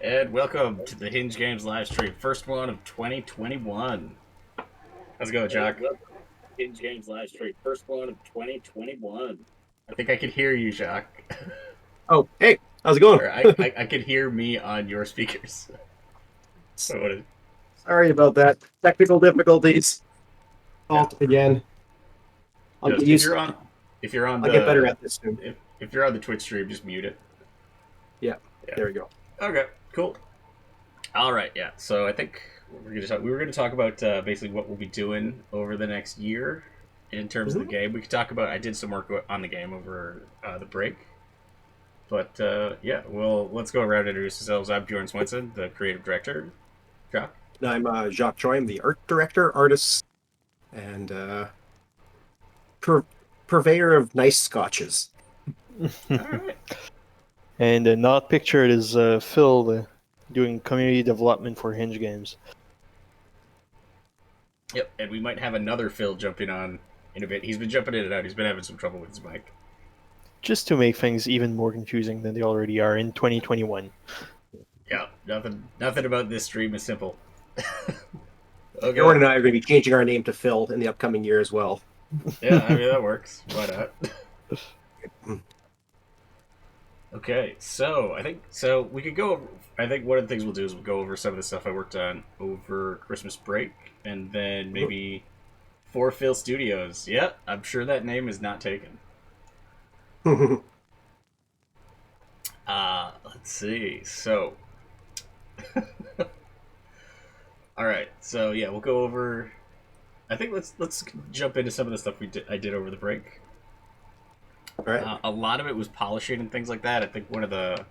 And welcome to the Hinge Games live stream, first one of 2021. How's it going, Jack? Welcome to Hinge Games live stream, first one of 2021. I think I could hear you, Jack. Oh, hey, how's it going? or I could hear me on your speakers. So what is, Sorry about that. Technical difficulties. yeah. Fault again. I'll Just get used. if you're on I'll get better the at this soon. if you're on the Twitch stream, just mute it. Yeah, Yeah. there we go. Okay. Cool. All right. Yeah. So I think we were gonna talk about basically what we'll be doing over the next year in terms of the game. We could talk about. I did some work on the game over the break, but yeah. Well, let's go around and introduce ourselves. I'm Bjorn Swenson, the creative director. Jacques. I'm Jacques Choi. I'm the art director, artist, and purveyor of nice scotches. All right. And not pictured is Phil doing community development for Hinge Games. Yep. And we might have another Phil jumping on in a bit. He's been jumping in and out. He's been having some trouble with his mic. Just to make things even more confusing than they already are in 2021. Yeah. Nothing about this stream is simple. Okay. Bjorn and I are going to be changing our name to Phil in the upcoming year as well. Yeah, I mean that works. Why not? Okay, so I think we could go over. I think one of the things we'll do is we'll go over some of the stuff I worked on over Christmas break, and then maybe for Phil Studios. Yeah, I'm sure that name is not taken. Let's see. So, all right. So yeah, we'll go over. I think let's jump into some of the stuff I did over the break. All right. A lot of it was polishing and things like that. I think one of the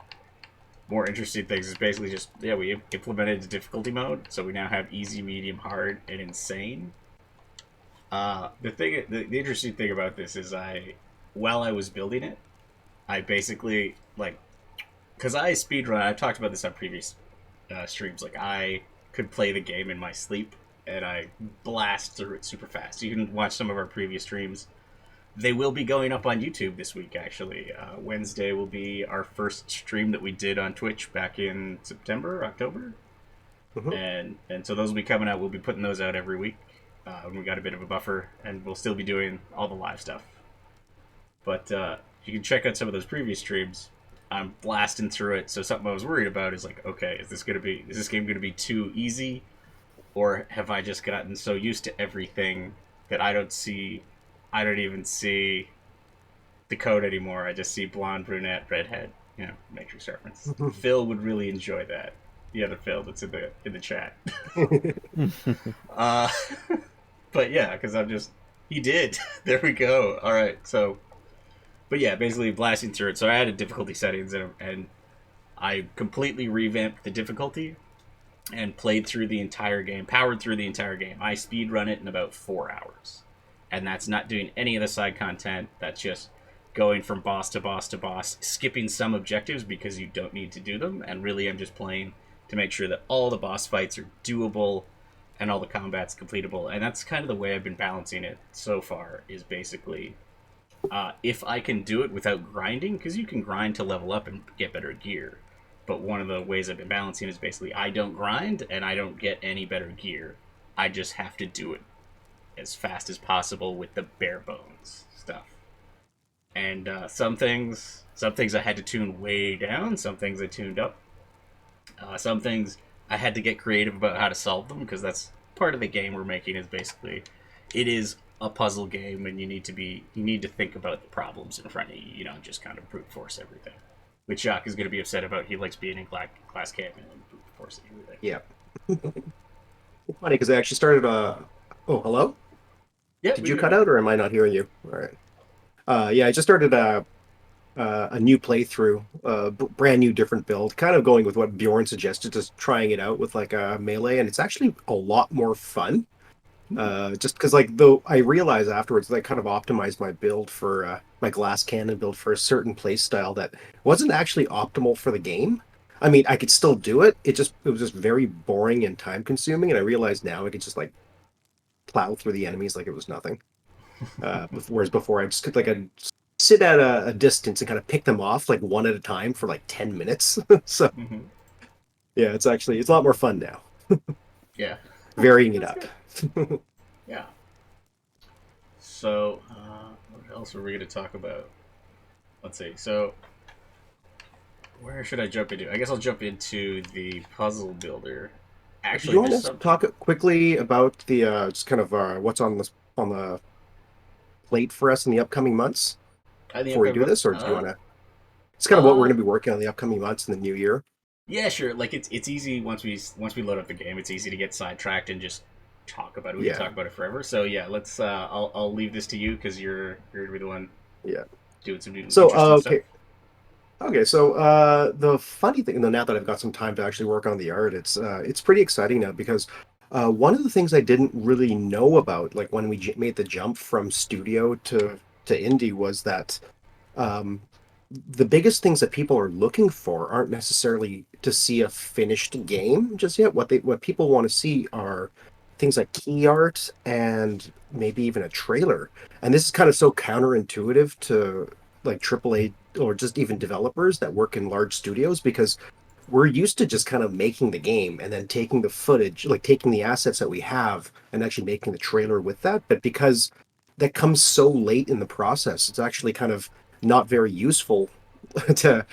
more interesting things is basically just we implemented the difficulty mode, so we now have easy, medium, hard, and insane. The interesting thing about this is while I was building it, I basically because I speedrun. I've talked about this on previous streams. Like I could play the game in my sleep and I blast through it super fast. You can watch some of our previous streams. They will be going up on YouTube this week, actually. Wednesday will be our first stream that we did on Twitch back in September, October. And so those will be coming out. We'll be putting those out every week. And we got a bit of a buffer, and we'll still be doing all the live stuff. But you can check out some of those previous streams. I'm blasting through it, so something I was worried about is okay, is this game gonna be too easy? Or have I just gotten so used to everything that I don't even see the code anymore. I just see blonde, brunette, redhead. Matrix reference. Phil would really enjoy that. The other Phil that's in the chat. But yeah, because he did. There we go. All right. So, but yeah, basically blasting through it. So I added difficulty settings and I completely revamped the difficulty and played through the entire game, powered through the entire game. I speedrun it in about 4 hours. And that's not doing any of the side content. That's just going from boss to boss to boss, skipping some objectives because you don't need to do them. And really, I'm just playing to make sure that all the boss fights are doable and all the combat's completable. And that's kind of the way I've been balancing it so far, is basically if I can do it without grinding, because you can grind to level up and get better gear. But one of the ways I've been balancing is basically I don't grind and I don't get any better gear. I just have to do it as fast as possible with the bare bones stuff. And some things I had to tune way down. Some things I tuned up. Some things I had to get creative about how to solve them, because that's part of the game we're making. Is basically it is a puzzle game, and you need to think about the problems in front of you. You don't just kind of brute force everything. Which Jacques is going to be upset about. He likes being in glass canyon and brute forcing everything. Yeah. It's funny because I actually started oh, hello? Yeah. Did you cut out, or am I not hearing you? All right. Yeah, I just started a new playthrough, brand new, different build, kind of going with what Bjorn suggested, just trying it out with a melee, and it's actually a lot more fun. Just because, though I realized afterwards that I kind of optimized my build for my glass cannon build for a certain play style that wasn't actually optimal for the game. I mean, I could still do it. It was just very boring and time consuming, and I realized now I could just plow through the enemies like it was nothing. Whereas before I just could I'd sit at a distance and kind of pick them off one at a time for 10 minutes. So Yeah, it's a lot more fun now, Yeah. varying it That's up. good. Yeah. So, what else are we going to talk about? Let's see. So, where should I jump into? I guess I'll jump into the puzzle builder. Did Actually, you want there's to some. talk quickly about the just kind of what's on the plate for us in the upcoming months I think before we upcoming do months. this, or do you want to? It's kind of what we're Uh, going to be working on the upcoming months in the new year. yeah, sure. Like it's easy once we load up the game. It's easy to get sidetracked and just talk about it. We can Yeah, talk about it forever. So yeah, let's. I'll leave this to you because you're gonna be the one yeah. doing some new So interesting stuff. okay. So the funny thing, though, now that I've got some time to actually work on the art, it's pretty exciting now because one of the things I didn't really know about, like when we made the jump from studio to indie, was that um, the biggest things that people are looking for aren't necessarily to see a finished game just yet. What people want to see are things like key art and maybe even a trailer. And this is kind of so counterintuitive to like AAA or just even developers that work in large studios because we're used to just kind of making the game and then taking the footage, like taking the assets that we have and actually making the trailer with that. But because that comes so late in the process, it's actually kind of not very useful to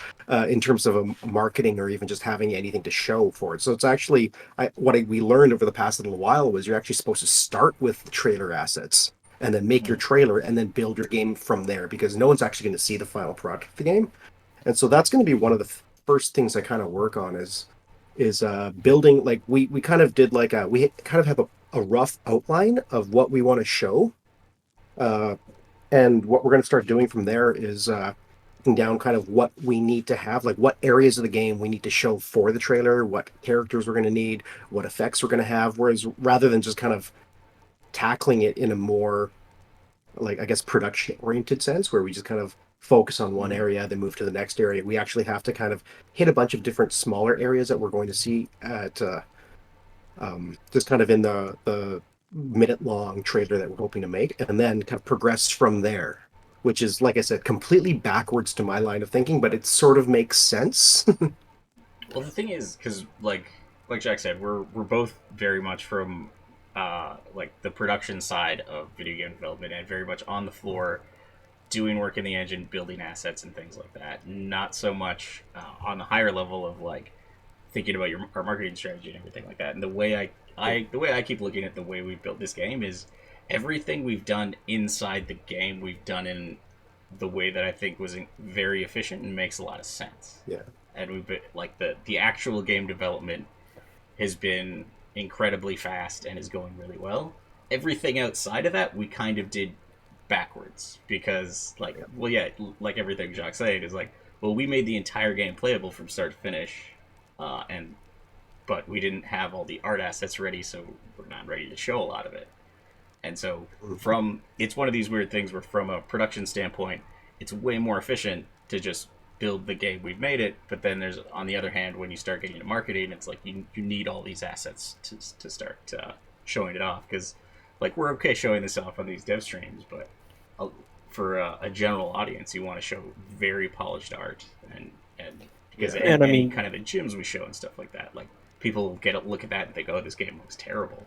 in terms of a marketing or even just having anything to show for it. So it's actually we learned over the past little while was you're actually supposed to start with the trailer assets and then make your Mm. trailer and then build your game from there because no one's actually going to see the final product of the game. And so that's going to be one of the first things I kind of work on is building like we kind of did like we kind of have a rough outline of what we want to show. Uh, and what we're going to start doing from there is breaking down kind of what we need to have, like what areas of the game we need to show for the trailer, what characters we're going to need, what effects we're going to have. Whereas rather than just kind of tackling it in a more like I guess production oriented sense where we just kind of focus on one Mm-hmm. area, then move to the next area. We actually have to kind of hit a bunch of different smaller areas that we're going to see at just kind of in the minute long trailer that we're hoping to make, and then kind of progress from there. Which is, like I said, completely backwards to my line of thinking, but it sort of makes sense. Well, the thing is, because like Jack said, we're both very much from like the production side of video game development and very much on the floor doing work in the engine, building assets and things like that. Not so much on the higher level of like thinking about our marketing strategy and everything like that. And the way I keep looking at the way we built this game is everything we've done inside the game we've done in the way that I think was very efficient and makes a lot of sense. Yeah. And we've been like the actual game development has been incredibly fast and is going really well. Everything outside of that we kind of did backwards because like well yeah like everything Jacques said is like well we made the entire game playable from start to finish and but we didn't have all the art assets ready so we're not ready to show a lot of it and so Mhm. from it's one of these weird things where from a production standpoint it's way more efficient to just build the game we've made it but then there's on the other hand when you start getting into marketing it's like you need all these assets to start showing it off because like we're okay showing this off on these dev streams but uh, for a general audience you want to show very polished art and because Yeah. And I any mean, kind of the gyms we show and stuff like that like people get a look at that and think oh this game looks terrible.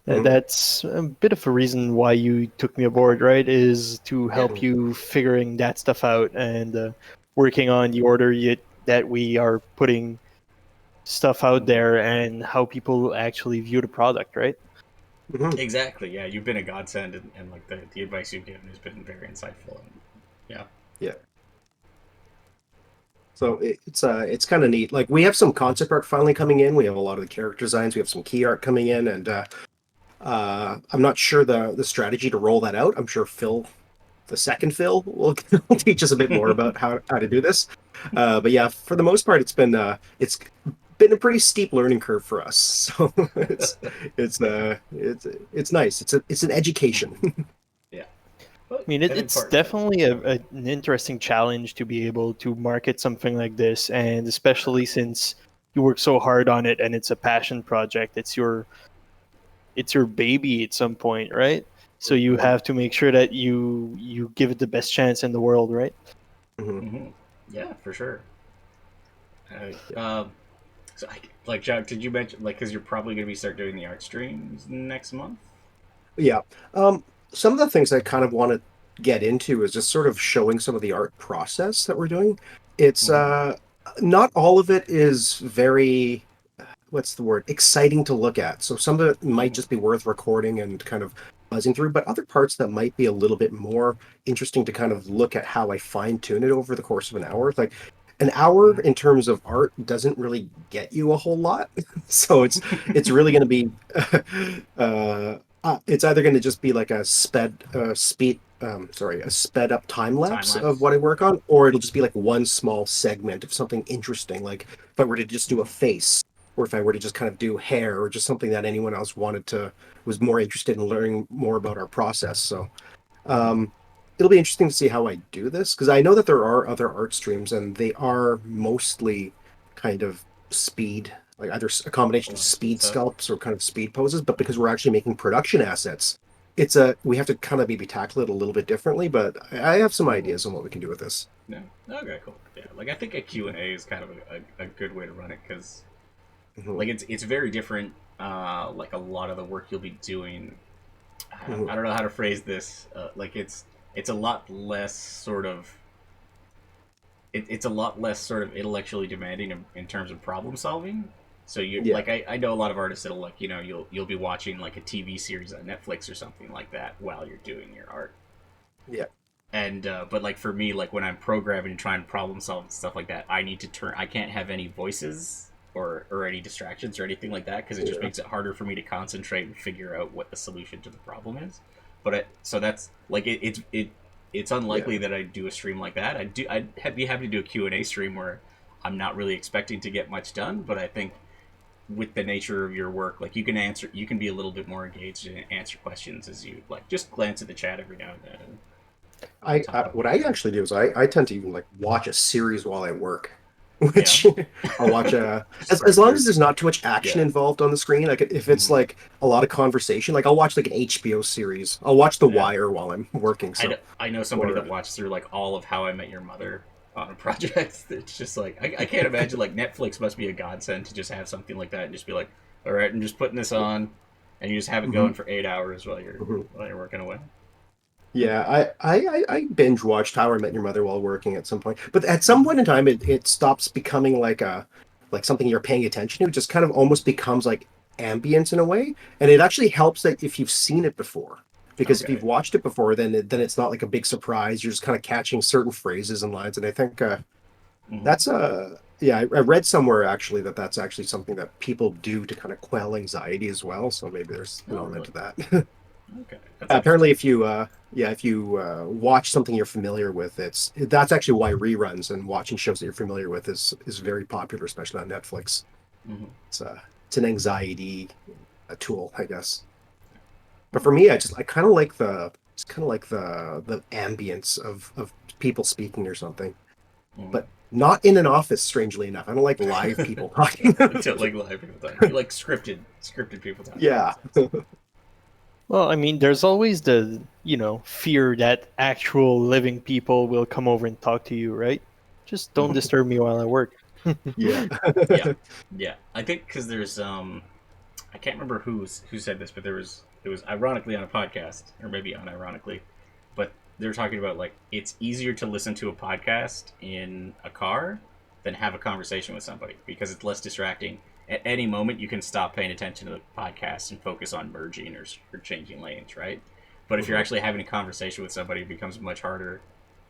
Mhm. that's a bit of a reason why you took me aboard, right? Is to Yeah. help you figuring that stuff out and working on the order that we are putting stuff out there and how people actually view the product, right? Mhm. Exactly. Yeah, you've been a godsend, and like the advice you've given has been very insightful. And, yeah. Yeah. So it's kind of neat. Like we have some concept art finally coming in. We have a lot of the character designs. We have some key art coming in, and I'm not sure the strategy to roll that out. I'm sure Phil, the second Phil, will teach us a bit more about how to do this. But yeah, for the most part, it's been a pretty steep learning curve for us. So it's nice. It's an education. Yeah. But I mean, and in it's part, definitely an interesting challenge to be able to market something like this, and especially since you work so hard on it and it's a passion project. It's your baby at some point, right? So you Mhm. have to make sure that you give it the best chance in the world, right? Mhm. yeah, for sure. Yeah. Uh, So, like, Jack, did you mention, like, because you're probably going to be start doing the art streams next month? Yeah. Um, some of the things I kind of want to get into is just sort of showing some of the art process that we're doing. It's Mm-hmm. not all of it is very, what's the word, exciting to look at. So some of it might Mm-hmm. just be worth recording and kind of buzzing through, but other parts that might be a little bit more interesting to kind of look at how I fine tune it over the course of an hour. Like an hour in terms of art doesn't really get you a whole lot. So it's really going to be it's either going to just be like a a sped up time Time lapse of lapse. what I work on, or it'll just be like one small segment of something interesting. Like if I were to just do a face, or if I were to just kind of do hair, or just something that anyone else was more interested in learning more about our process. So Mm-hmm. um, it'll be interesting to see how I do this because I know that there are other art streams and they are mostly kind of speed, like either a A combination of lot of speed speed stuff. sculpts or kind of speed poses. But because Mm-hmm. we're actually making production assets, we have to kind of maybe tackle it a little bit differently. But I have some Mm-hmm. ideas on what we can do with this. Yeah. Okay, cool. Yeah, like I think a Q&A is kind of a good way to run it because Hmm. like it's very different. Like a lot of the work you'll be doing. Hmm. I don't know how to phrase this. Like it's a lot less sort of it's a lot less sort of intellectually demanding in terms of problem solving. So you Yeah, like I know a lot of artists that'll like you'll be watching like a TV series on Netflix or something like that while you're doing your art. yeah, And but like for me, like when I'm programming and trying to problem solve and stuff like that, I need to turn. I can't have any voices or any distractions or anything like that because it just yeah, makes it harder for me to concentrate and figure out what the solution to the problem is. So that's like it's unlikely yeah. that I do a stream like that. I'd be happy to do a Q&A stream where I'm not really expecting to get much done, but I think with the nature of your work, like you can be a little bit more engaged and answer questions as you like just glance at the chat every now and then and I talk what about I your actually do is I tend to even like watch a series while I work, yeah. which I'll watch Just as burn long as through. there's not too much action Yeah. involved on the screen. Like if it's Hmm. like a lot of conversation, like I'll watch like an HBO series. I'll watch The Yeah. Wire while I'm working. So I know somebody or that watched through like all of How I Met Your Mother on a project. It's just like I can't imagine like Netflix must be a godsend to just have something like that and just be like, all right, I'm just putting this on, and you just have it Mhm, going for 8 hours mhm. while you're working away. Yeah, I binge watched How I Met Your Mother while working at some point, but at some Hmm. point in time, it stops becoming like something you're paying attention to. It just kind of almost becomes like ambience in a way, and it actually helps that if you've seen it before, because if Okay. you've watched it before, then it's not like a big surprise. You're just kind of catching certain phrases and lines, and I think Hmm. that's yeah, I read somewhere actually that that's actually something that people do to kind of quell anxiety as well. So maybe there's an Oh, element really? to that. Okay, that's Apparently, interesting. if you if you watch something you're familiar with, that's actually why reruns and watching shows that you're familiar with is very popular, especially on Netflix. Hmm. It's an anxiety tool, I guess. But Oh, for me, cool. I kind of like the ambience of people speaking or something, Hmm. but not in an office. Strangely enough, I don't like live people talking. I don't like live people talking. You like scripted people talking. Yeah, Well, I mean, there's always the, fear that actual living people will come over and talk to you, right? Just don't Hmm. disturb me while I work. yeah. Yeah, yeah. I think because there's I can't remember who said this, but it was ironically on a podcast, or maybe unironically, but they were talking about like it's easier to listen to a podcast in a car than have a conversation with somebody because it's less distracting. At any moment, you can stop paying attention to the podcast and focus on merging or changing lanes, right? But if you're Mhm. actually having a conversation with somebody, it becomes much harder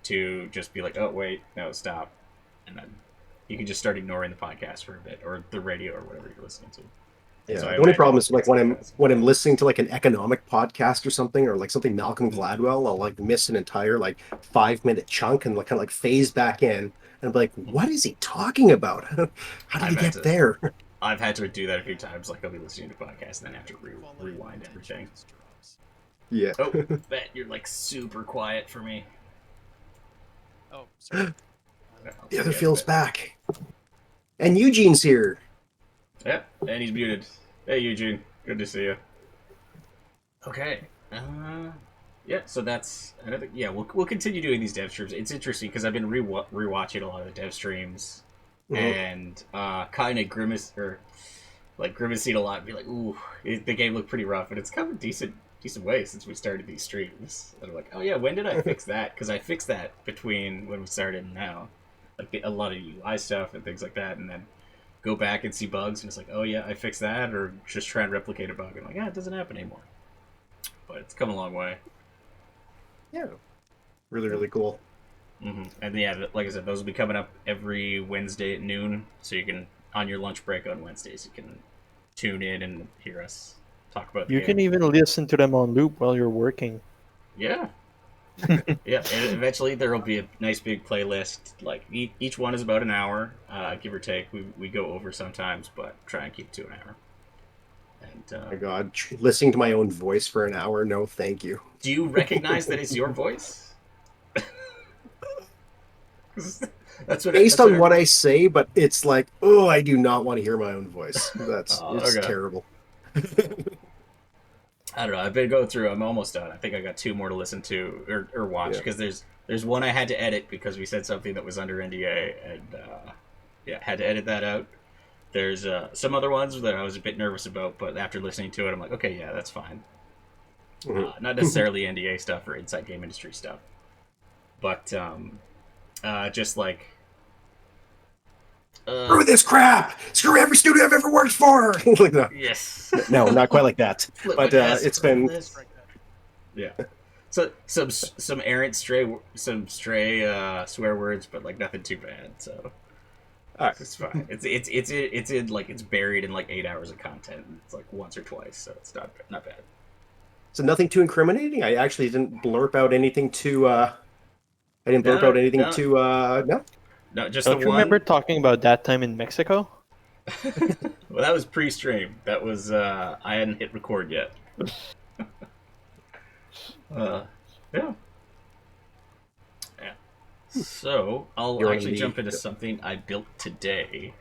to just be like, "Oh, wait, no, stop," and then you can just start ignoring the podcast for a bit or the radio or whatever you're listening to. And so Yeah, I the only imagine problem is like it's like that. when I'm listening to like an economic podcast or something, or like something Malcolm Mhm. Gladwell, I'll like miss an entire like 5 minute chunk and like kind of like phase back in and be like, Mhm. what is he talking about? How did he I've had get to there? I've had to do that a few times. Like I'll be listening to podcasts and then have to rewind everything. Yeah. Oh, Bet, you're like super quiet for me. Oh, The other yeah, feels Bet. back. And Eugene's here. Yeah, and he's muted. Hey, Eugene. Good to see you. Okay. Yeah, so that's another. Yeah, we'll continue doing these dev streams. It's interesting because I've been rewatching a lot of the dev streams and kind of grimacing a lot and be like, ooh, the game looked pretty rough, and it's come a decent way since we started these streams. And I'm like, oh yeah, when did I fix that? Because I fixed that between when we started and now. Like a lot of UI stuff and things like that, and then go back and see bugs, and it's like, oh yeah, I fixed that, or just try and replicate a bug. And I'm like, yeah, it doesn't happen anymore. But it's come a long way. Yeah. Really, really cool. Mm-hmm. And yeah, like I said, those will be coming up every Wednesday at noon, so you can, on your lunch break on Wednesdays, you can tune in and hear us talk about the You game. can even listen to them on loop while you're working. Yeah. Yeah, and eventually there will be a nice big playlist. Like each one is about an hour, give or take. We go over sometimes, but try and keep it to an hour. And Oh my God, listening to my own voice for an hour? No, thank you. do you recognize that it's your voice? That's what. Based on what I say, but it's like, oh, I do not want to hear my own voice. That's it's terrible. I don't know. I've been going through. I'm almost done. I think I got 2 more to listen to or watch, because there's one I had to edit because we said something that was under NDA, and had to edit that out. There's some other ones that I was a bit nervous about, but after listening to it, I'm like, okay, yeah, that's fine. Not necessarily NDA stuff or inside game industry stuff, but just like. Screw this crap! Screw every studio I've ever worked for! Like that. Yes. No, not quite like that. But it's been. Yeah. So some errant stray swear words, but like nothing too bad. So it's fine. It's in like it's buried in like 8 hours of content. It's like once or twice, so it's not bad. So nothing too incriminating. I actually didn't blurp out anything too. I didn't blurp out anything too. No. No, just Don't the you one. remember talking about that time in Mexico? Well, that was pre-stream. That was I hadn't hit record yet. Yeah. So I'll actually jump into something I built today.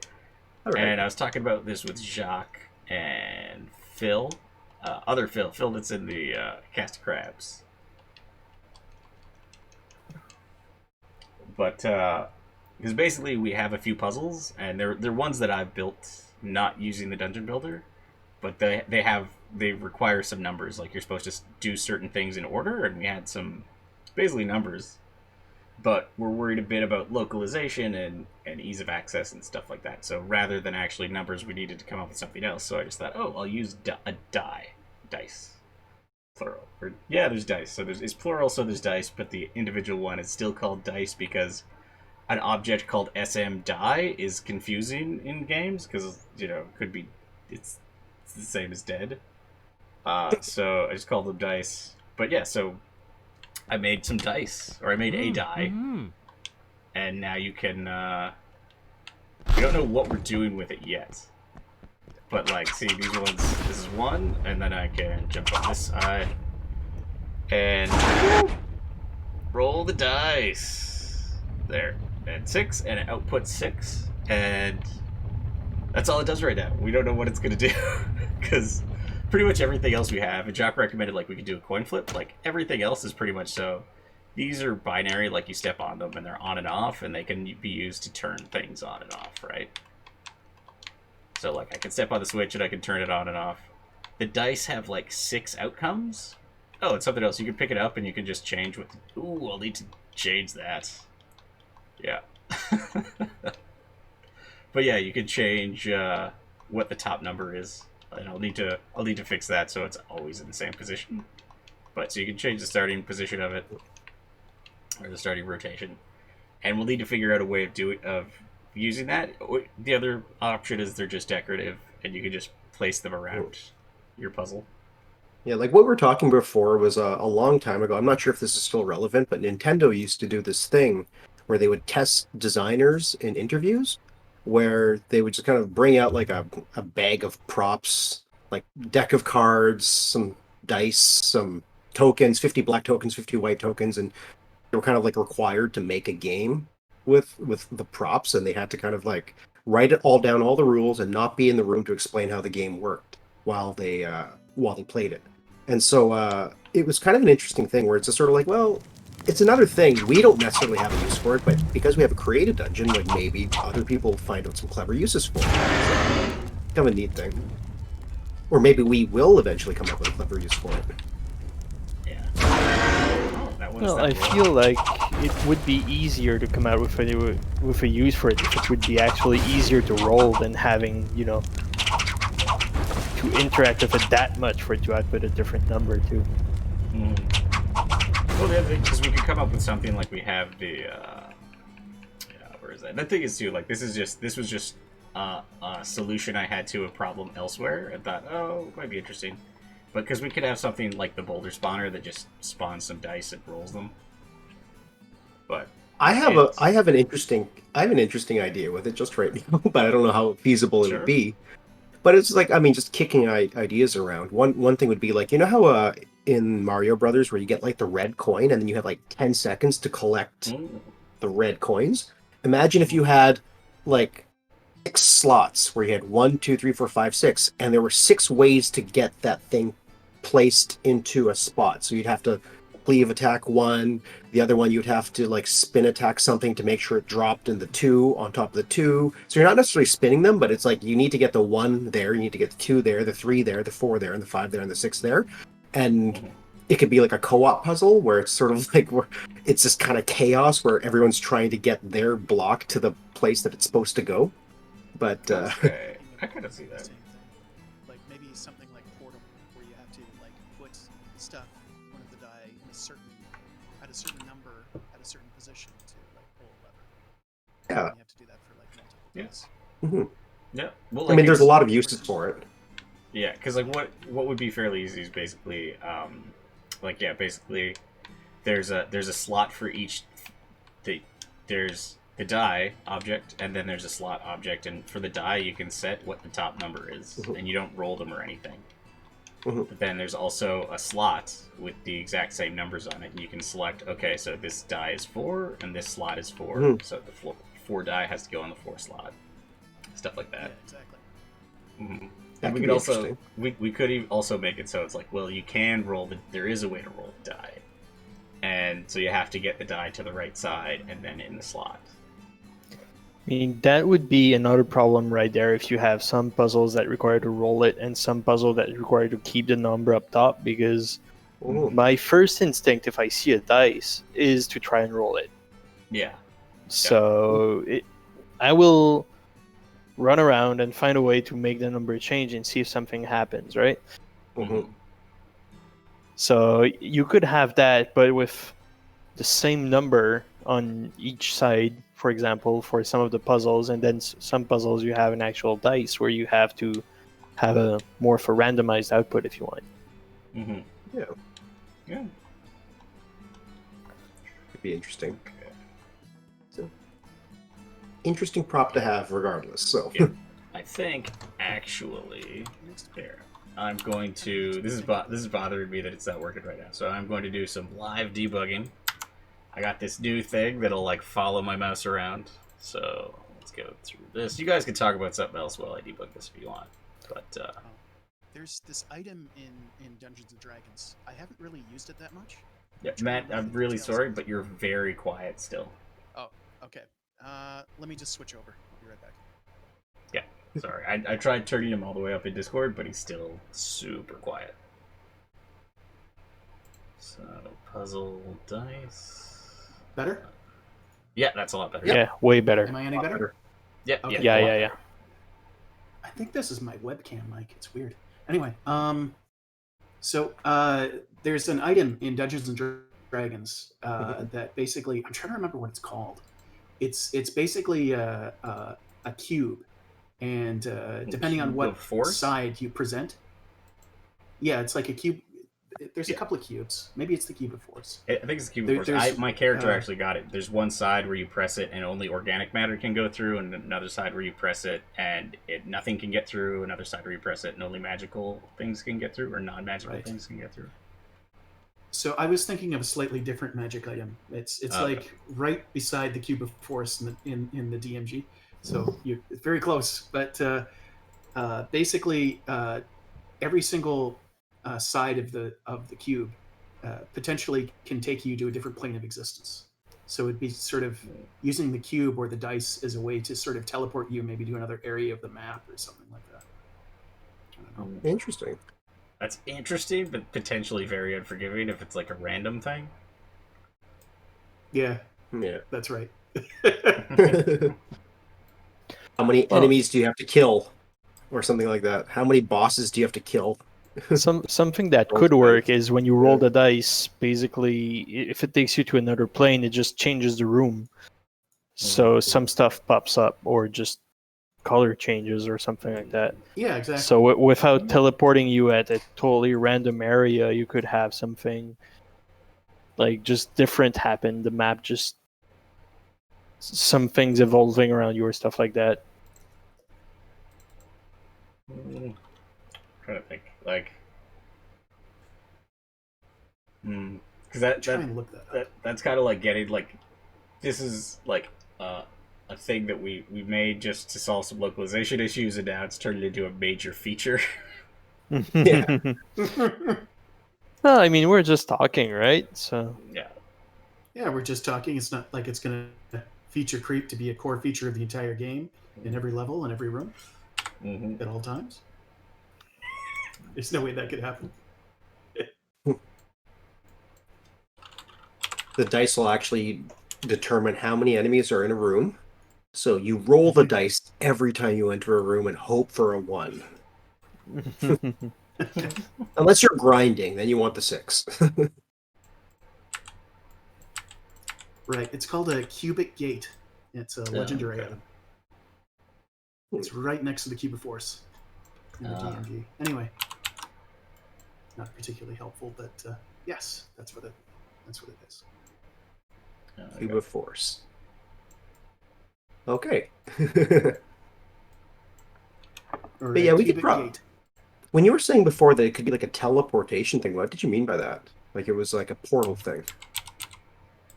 All right. And I was talking about this with Jacques and Phil, other Phil that's in the Cast of Crabs. But because basically we have a few puzzles, and they're ones that I've built not using the dungeon builder, but they require some numbers. Like you're supposed to do certain things in order, and we had some basically numbers, but we're worried a bit about localization and ease of access and stuff like that. So rather than actually numbers, we needed to come up with something else. So I just thought, oh, I'll use dice, plural. There's dice. So it's plural, so there's dice, but the individual one is still called dice because an object called SM die is confusing in games because could be it's the same as dead. So I just called them dice. But yeah, so I made some dice, or I made a die, and now you can. We don't know what we're doing with it yet, but like, see these ones. This is one, and then I can jump on this side and roll the dice. There. And 6, and it outputs 6, and that's all it does right now. We don't know what it's gonna do because pretty much everything else we have. And Jock recommended like we could do a coin flip. Like everything else is pretty much so. These are binary. Like you step on them and they're on and off, and they can be used to turn things on and off, right? So like I can step on the switch and I can turn it on and off. The dice have like 6 outcomes. Oh, it's something else. You can pick it up and you can just change what. Ooh, I'll need to change that. Yeah. But yeah, you can change what the top number is, and I'll need to fix that so it's always in the same position. But so you can change the starting position of it, or the starting rotation, and we'll need to figure out a way of using that. The other option is they're just decorative, and you can just place them around your puzzle. Yeah, like what we were talking before was a long time ago. I'm not sure if this is still relevant, but Nintendo used to do this thing where they would test designers in interviews, where they would just kind of bring out like a bag of props, like deck of cards, some dice, some tokens, 50 black tokens, 50 white tokens, and they were kind of like required to make a game with the props, and they had to kind of like write it all down, all the rules, and not be in the room to explain how the game worked while they played it. And so it was kind of an interesting thing where it's just sort of like, well, it's another thing. We don't necessarily have a use for it, but because we have a created dungeon, like maybe other people will find out some clever uses for it. So, kind of a neat thing. Or maybe we will eventually come up with a clever use for it. Yeah. Oh, that one's Well, that I one. feel like it would be easier to come out with a use for it if it would be actually easier to roll than having, to interact with it that much for it to output a different number too. Well, the other thing, because we could come up with something like we have the, where is that? The thing is too, like this was just a solution I had to a problem elsewhere, and thought, oh, it might be interesting. But because we could have something like the boulder spawner that just spawns some dice and rolls them. But I have an interesting idea with it just right now, but I don't know how feasible it Sure. would be. But it's like, I mean, just kicking ideas around. One thing would be like, you know how in Mario Brothers where you get like the red coin and then you have like 10 seconds to collect the red coins? Imagine if you had like 6 slots where you had 1, 2, 3, 4, 5, 6, and there were 6 ways to get that thing placed into a spot. So you'd have to cleave attack 1, the other one you'd have to like spin attack something to make sure it dropped in the 2 on top of the 2. So you're not necessarily spinning them, but it's like you need to get the 1 there, you need to get the 2 there, the 3 there, the 4 there, and the 5 there, and the 6 there. And it could be like a co-op puzzle where it's sort of like where it's just kind of chaos where everyone's trying to get their block to the place that it's supposed to go. But okay. I kind of see that. Like maybe something like Portal, where you have to like put stuff, one of the die in at a certain number, at a certain position to like pull a lever. yeah. And you have to do that for like multiple days. Mhm. Yeah. Well, I mean, there's a lot of uses for it. Yeah, because like what would be fairly easy is basically, basically, there's a slot for each. There's the die object, and then there's a slot object, and for the die you can set what the top number is, and you don't roll them or anything. But then there's also a slot with the exact same numbers on it, and you can select, okay, so this die is 4, and this slot is 4, so the 4 die has to go on the 4 slot. Stuff like that. Yeah, exactly. And we could also we could also make it so it's like, well, you can roll there is a way to roll the die, and so you have to get the die to the right side and then in the slot. I mean, that would be another problem right there if you have some puzzles that require to roll it and some puzzles that require to keep the number up top, because my first instinct if I see a dice is to try and roll it. Yeah. So I will run around and find a way to make the number change and see if something happens, right? So you could have that, but with the same number on each side, for example, for some of the puzzles, and then some puzzles you have an actual dice where you have to have a more of a randomized output if you want. Yeah. Yeah. Could be interesting. So, interesting prop to have regardless. So Yeah. I think actually there. I'm going to. This is bothering me that it's not working right now. So I'm going to do some live debugging. I got this new thing that'll like follow my mouse around. So let's go through this. You guys can talk about something else while I debug this if you want. But there's this item in Dungeons and Dragons. I haven't really used it that much. yeah, Matt, I'm really sorry, but you're very quiet still. Oh, okay. Let me just switch over. I'll be right back. Yeah, sorry. I tried turning him all the way up in Discord, but he's still super quiet. So puzzle dice. Better? Yeah, that's a lot better. Yeah, way better. Am I any better? Yeah, Okay. Yeah. I think this is my webcam mic. It's weird. Anyway, so there's an item in Dungeons and Dragons that basically, I'm trying to remember what it's called. It's basically a cube, and depending on what side you present, yeah, it's like a cube. There's a couple of cubes. Maybe it's the cube of force. I think it's the cube of force. My character actually got it. There's one side where you press it and only organic matter can go through, and another side where you press it and nothing can get through. Another side where you press it and only magical things can get through, or non-magical things can get through. So I was thinking of a slightly different magic item. It's like right beside the cube of force in the DMG. So it's very close, but basically every single side of the cube potentially can take you to a different plane of existence. So it'd be sort of using the cube or the dice as a way to sort of teleport you maybe to another area of the map or something like that. I don't know. Interesting. That's interesting, but potentially very unforgiving if it's like a random thing. Yeah, Yeah. that's right. How many Well- enemies do you have to kill, or something like that? How many bosses do you have to kill? Something that Roll could the work dice. is when you roll Yeah. the dice, basically, if it takes you to another plane, it just changes the room. So some stuff pops up, or just color changes, or something like that. Yeah, exactly. So without teleporting you at a totally random area, you could have something like just different happen. The map just some things evolving around you or stuff like that. Trying to think, like, because Try and look that up. that's kind of like getting like, this is like a thing that we made just to solve some localization issues, and now it's turned into a major feature. Yeah. Well, I mean, we're just talking, right? So Yeah. Yeah, we're just talking. It's not like it's going to feature creep to be a core feature of the entire game in every level and every room Mm-hmm. at all times. There's no way that could happen. The dice will actually determine how many enemies are in a room. So you roll the dice every time you enter a room and hope for a 1. Unless you're grinding, then you want the 6. Right. It's called a cubic gate. It's a legendary okay. item. It's right next to the cube of force in the DMG. Anyway, not particularly helpful, but yes, that's what it is. Cube of Force. Okay. Or But yeah, a we could cubic gate. When you were saying before that it could be like a teleportation thing, what did you mean by that? Like it was like a portal thing?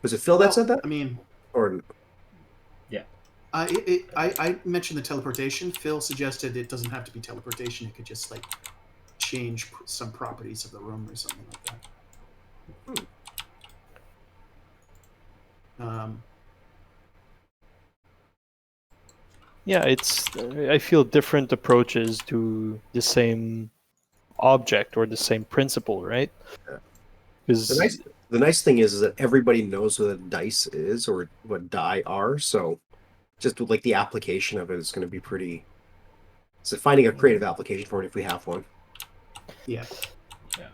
Was it Phil that said that? I mean, Or I mentioned the teleportation. Phil suggested it doesn't have to be teleportation. It could just like change some properties of the room or something like that. yeah, it's I feel different approaches to the same object or the same principle, right? Yeah. Because the nice thing is that everybody knows what a dice is or what die are, so just like the application of it is going to be pretty. So finding a creative application for it if we have one. Yeah. Yeah.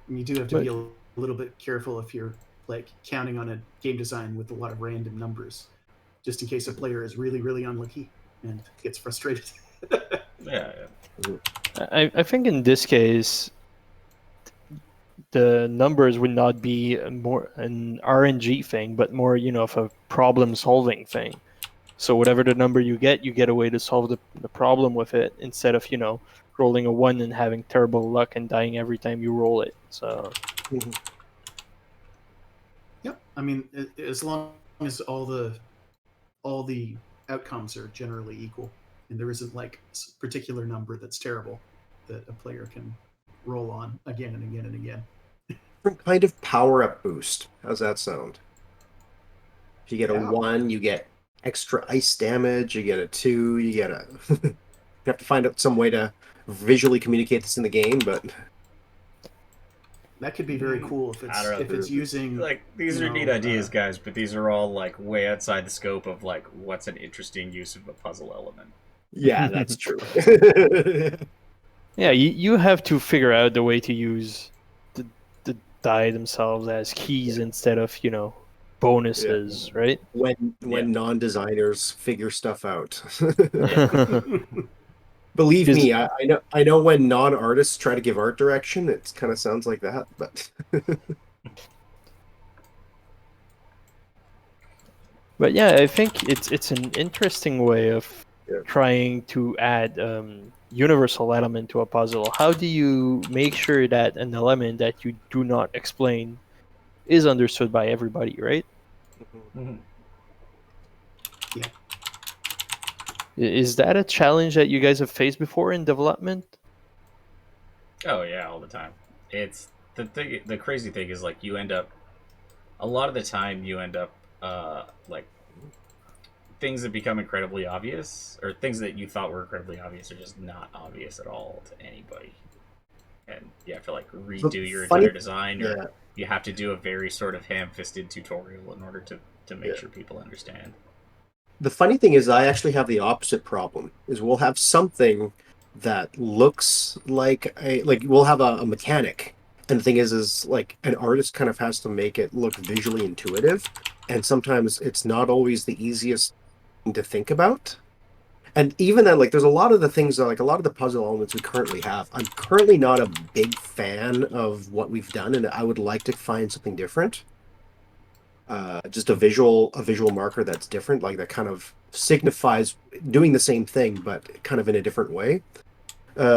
And you do have to be a little bit careful if you're like counting on a game design with a lot of random numbers, just in case a player is really, really unlucky and gets frustrated. Yeah. I think in this case, the numbers would not be more an RNG thing, but more, of a problem-solving thing. So whatever the number you get a way to solve the problem with it instead of, rolling a 1 and having terrible luck and dying every time you roll it. So Yep. I mean, as long as all the outcomes are generally equal, and there isn't like a particular number that's terrible that a player can roll on again and again and again. Different kind of power-up boost. How's that sound? If you get a 1, you get extra ice damage. You get a 2, you get a... you have to find out some way to visually communicate this in the game, but... That could be very cool if it's using like these are neat ideas, guys, but these are all like way outside the scope of like what's an interesting use of a puzzle element. Yeah, that's true. yeah, you have to figure out the way to use the die themselves as keys instead of, bonuses, right? When non-designers figure stuff out. Yeah. Believe me, I know when non-artists try to give art direction, it kind of sounds like that, but But yeah, I think it's an interesting way of trying to add universal element to a puzzle. How do you make sure that an element that you do not explain is understood by everybody, right? Mm-hmm. Yeah. Is that a challenge that you guys have faced before in development? Oh yeah, all the time. It's the crazy thing is like you end up a lot of the time you end up like things that become incredibly obvious or things that you thought were incredibly obvious are just not obvious at all to anybody, and you have to like redo your funny, entire design, or yeah, you have to do a very sort of ham-fisted tutorial in order to make yeah. sure people understand. The funny thing is, I actually have the opposite problem. Is we'll have something that looks like we'll have a mechanic, and the thing is like an artist kind of has to make it look visually intuitive, and sometimes it's not always the easiest thing to think about. And even then, like, there's a lot of the things, like a lot of the puzzle elements we currently have. I'm currently not a big fan of what we've done, and I would like to find something different. Just a visual marker that's different, like that kind of signifies doing the same thing, but kind of in a different way.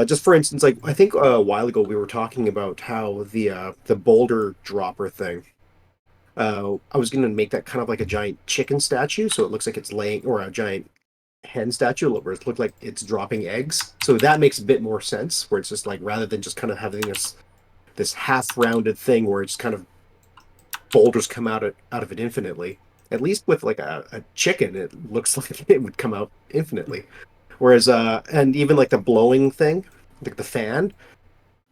Just for instance, like I think a while ago we were talking about how the boulder dropper thing. I was going to make that kind of like a giant chicken statue, so it looks like it's laying, or a giant hen statue where it looks like it's dropping eggs. So that makes a bit more sense, where it's just like rather than just kind of having this half-rounded thing where it's kind of boulders come out of it infinitely. At least with like a chicken, it looks like it would come out infinitely. Whereas and even like the blowing thing, like the fan,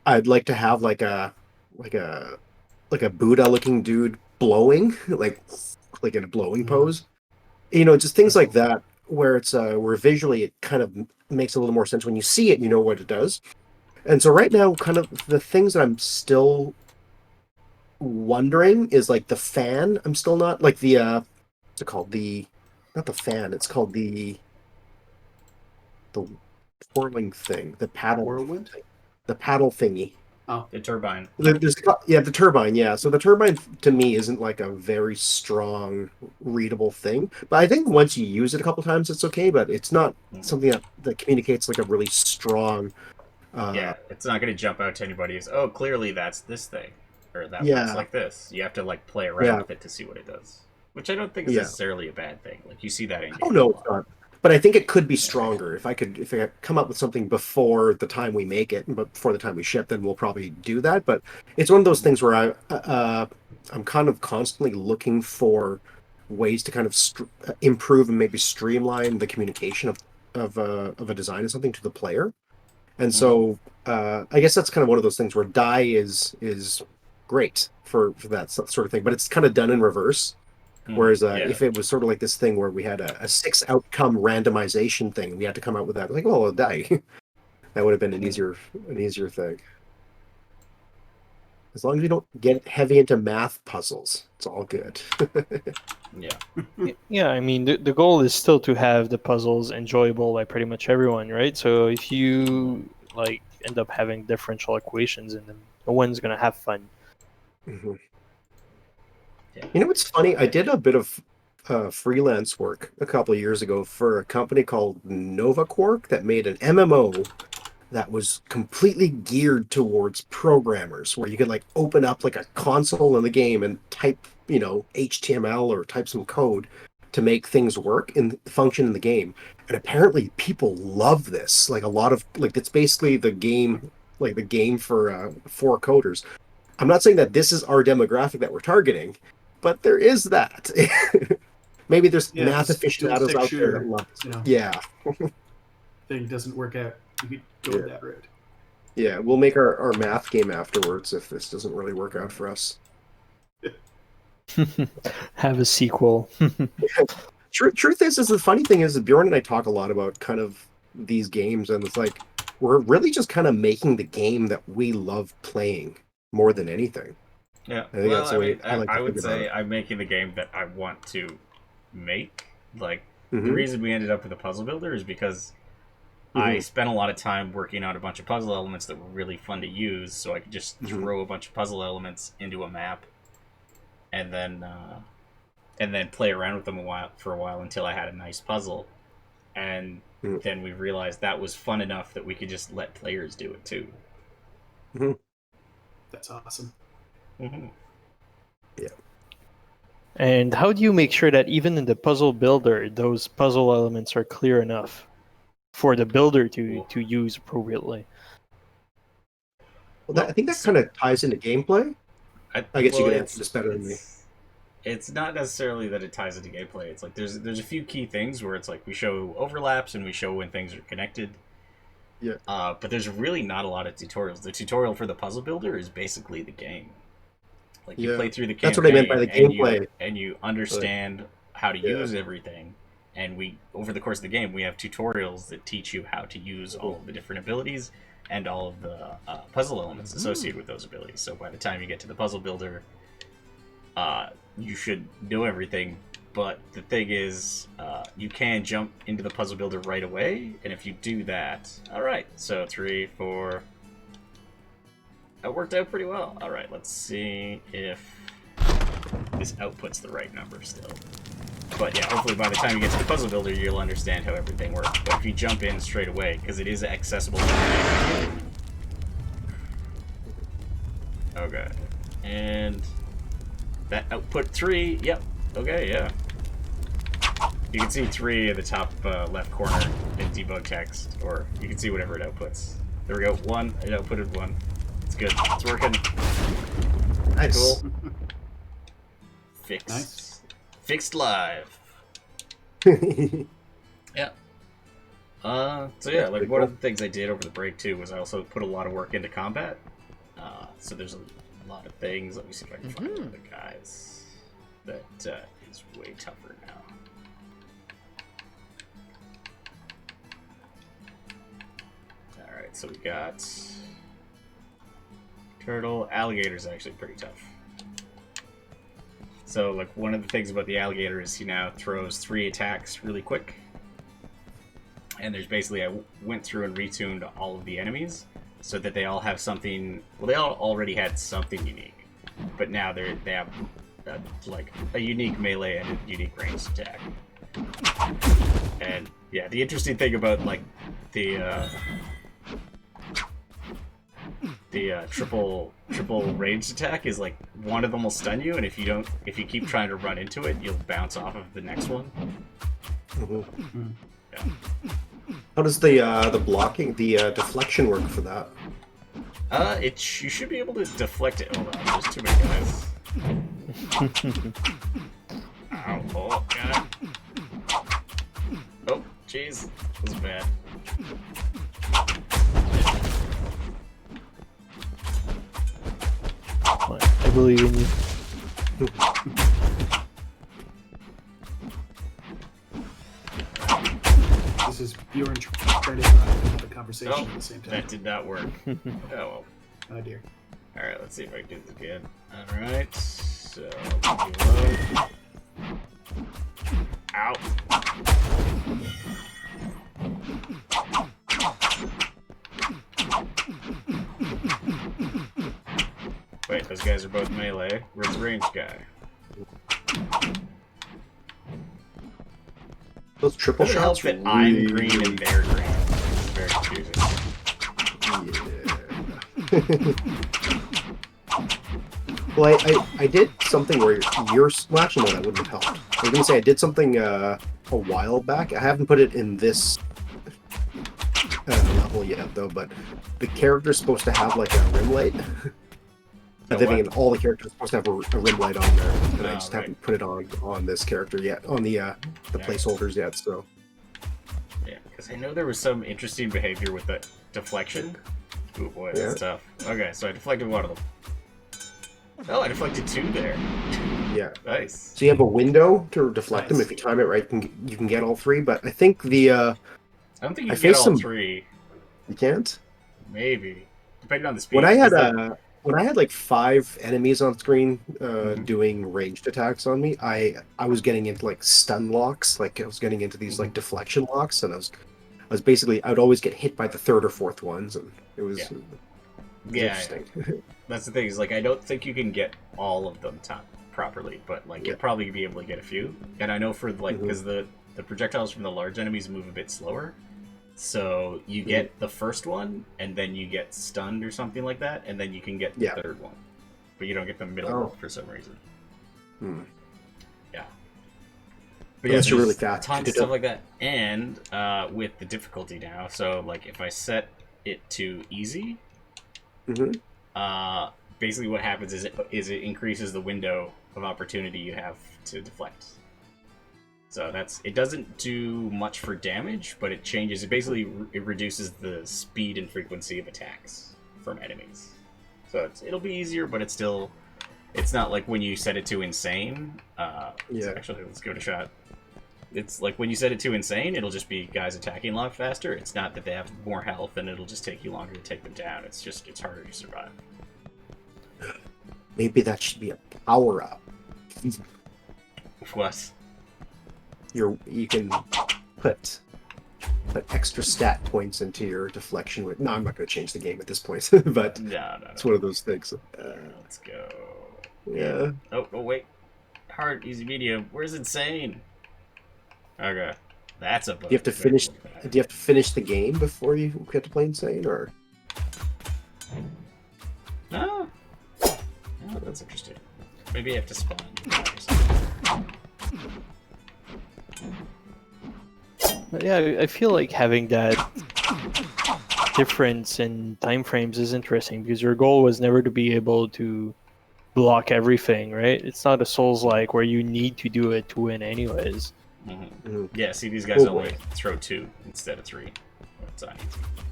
I'd like to have like a like a Buddha looking dude blowing, like in a blowing pose. Just things That's like cool. that where it's where visually it kind of makes a little more sense when you see it, you know what it does. And so right now, kind of the things that I'm still wondering is like the fan. I'm still not like the what's it called? The not the fan, it's called the twirling thing, the paddle Whirlwind? thing, the paddle thingy. Oh, The turbine. Yeah, the turbine. Yeah, so the turbine to me isn't like a very strong readable thing, but I think once you use it a couple times, it's okay. But it's not something that communicates like a really strong. Yeah, it's not going to jump out to anybody as, oh, clearly that's this thing, or that works Yeah, like this. You have to like play around yeah, with it to see what it does, which I don't think is yeah. necessarily a bad thing. Like you see that in Oh games a no, it's lot. not. But I think it could be Yeah. stronger if I could come up with something before the time we make it, but before the time we ship, then we'll probably do that. But it's one of those things where I'm kind of constantly looking for ways to kind of improve and maybe streamline the communication of a design of something to the player. And Mm-hmm. so I guess that's kind of one of those things where die is great for that sort of thing, but it's kind of done in reverse. Mm-hmm. Whereas Yeah. if it was sort of like this thing where we had a six outcome randomization thing, we had to come out with that. Like, well, die. That would have been an easier thing. As long as we don't get heavy into math puzzles, it's all good. Yeah. Yeah, I mean, the goal is still to have the puzzles enjoyable by pretty much everyone, right? So if you like end up having differential equations in them, no one's gonna have fun. Mhm. Yeah. You know what's funny? I did a bit of freelance work a couple of years ago for a company called NovaQuark that made an MMO that was completely geared towards programmers, where you could like open up like a console in the game and type, HTML or type some code to make things work and function in the game. And apparently people love this. Like a lot of like it's basically the game for coders. I'm not saying that this is our demographic that we're targeting, but there is that. Maybe there's yeah. If math this dual aficionados stick out there that shooter, love it. you know, Yeah, thing doesn't work out, you could go yeah. that route. Yeah, we'll make our math game afterwards if this doesn't really work out for us. Have a sequel. Truth is the funny thing is that Bjorn and I talk a lot about kind of these games, and it's like we're really just kind of making the game that we love playing more than anything. Yeah. I think Well, that's the I way mean, I like I to think would about say it. I'm making the game that I want to make. Like the Hmm. reason we ended up with a puzzle builder is because I Hmm. spent a lot of time working out a bunch of puzzle elements that were really fun to use, so I could just Hmm. throw a bunch of puzzle elements into a map, and then play around with them for a while until I had a nice puzzle, and then we realized that was fun enough that we could just let players do it too. Hmm. That's awesome. Mm-hmm. Yeah. And how do you make sure that even in the puzzle builder, those puzzle elements are clear enough for the builder to use appropriately? Well, I think that kind of ties into gameplay. I guess you well, could answer this better than me. It's not necessarily that it ties into gameplay. It's like there's a few key things where it's like we show overlaps and we show when things are connected. Yeah. But there's really not a lot of tutorials. The tutorial for the puzzle builder is basically the game. Like you play through the campaign, that's what I meant by the gameplay. and you understand how to use everything. And we, over the course of the game, we have tutorials that teach you how to use all of the different abilities and all of the puzzle elements associated with those abilities. So by the time you get to the puzzle builder, you should know everything. But the thing is, you can jump into the puzzle builder right away. And if you do that, all right. So 3, 4. That worked out pretty well. All right, let's see if this outputs the right number still. But yeah, hopefully by the time you get to the puzzle builder, you'll understand how everything works. But if you jump in straight away, because it is accessible. Okay. And that output 3, yep. Okay, yeah. You can see 3 in the top left corner in debug text, or you can see whatever it outputs. There we go, 1, it outputted 1. It's good, it's working. Nice. Cool. Fixed. Nice. Fixed live. Yeah. So yeah, like one of the things I did over the break too was I also put a lot of work into combat. So there's a lot of things. Let me see if I can find one of the guys that is way tougher now. All right, so we got turtle. Alligator's actually pretty tough. So, like, one of the things about the alligator is he now throws 3 attacks really quick. And there's basically, I went through and retuned all of the enemies so that they all have something, well, they all already had something unique. But now they have, like, a unique melee and a unique ranged attack. And, yeah, the interesting thing about, like, the triple ranged attack is like one of them will stun you, and if you keep trying to run into it, you'll bounce off of the next one. Mm-hmm. Yeah. How does the blocking, the deflection work for that? You should be able to deflect it. Hold on, there's too many guys. Ow, oh god. Oh, jeez, that was bad. I believe in you. This is Bjorn trying to have a conversation at the same time. That did not work. Oh well. Oh dear. Alright, let's see if I can do this again. Alright, so reload. Ow. Wait, those guys are both melee. Where's the ranged guy? Those triple Doesn't help shots. that I'm green and they're green. It's very confusing. Well, I did something where you're actually, no, that wouldn't have helped. I was gonna say I did something a while back. I haven't put it in this level yet though, but the character's supposed to have like a rim light. I think all the characters are supposed to have a rim light on there, and I just haven't put it on this character yet, on the placeholders yet. So yeah, because I know there was some interesting behavior with the deflection. Oh boy, that's tough. Okay, so I deflected one of them. Oh, I deflected 2 there. Yeah. Nice. So you have a window to deflect them. If you time it right, you can get all 3. But I think the I don't think you can get all 3. You can't? Maybe. Depending on the speed. When I had like 5 enemies on screen doing ranged attacks on me, I was getting into like stun locks. Like I was getting into these like deflection locks, and I was basically, I'd always get hit by the 3rd or 4th ones, and it was interesting. That's the thing, is like I don't think you can get all of them properly, but like you'll probably be able to get a few. And I know for like, because the projectiles from the large enemies move a bit slower, so you get the first one and then you get stunned or something like that, and then you can get the 3rd one, but you don't get the middle one for some reason. Yeah, but unless you're really fast, tons of stuff like that. And with the difficulty now, so like if I set it to easy, basically what happens is it increases the window of opportunity you have to deflect. So it doesn't do much for damage, but it changes. It reduces the speed and frequency of attacks from enemies. So it'll be easier, but it's not like when you set it to insane. So actually, let's give it a shot. It's like when you set it to insane, it'll just be guys attacking a lot faster. It's not that they have more health, and it'll just take you longer to take them down. It's harder to survive. Maybe that should be a power up. What? You can put extra stat points into your deflection. No, I'm not going to change the game at this point, but No. It's one of those things. Let's go. Yeah. Oh, wait. Hard, easy, medium. Where's insane? Okay, that's a bug. Do you have to finish? Do you have to finish the game before you get to play insane, or? No. Oh, that's interesting. Maybe I have to spawn. But yeah, I feel like having that difference in time frames is interesting because your goal was never to be able to block everything, right? It's not a Souls-like where you need to do it to win anyways. Mm-hmm. Yeah, see, these guys only throw 2 instead of 3. It's not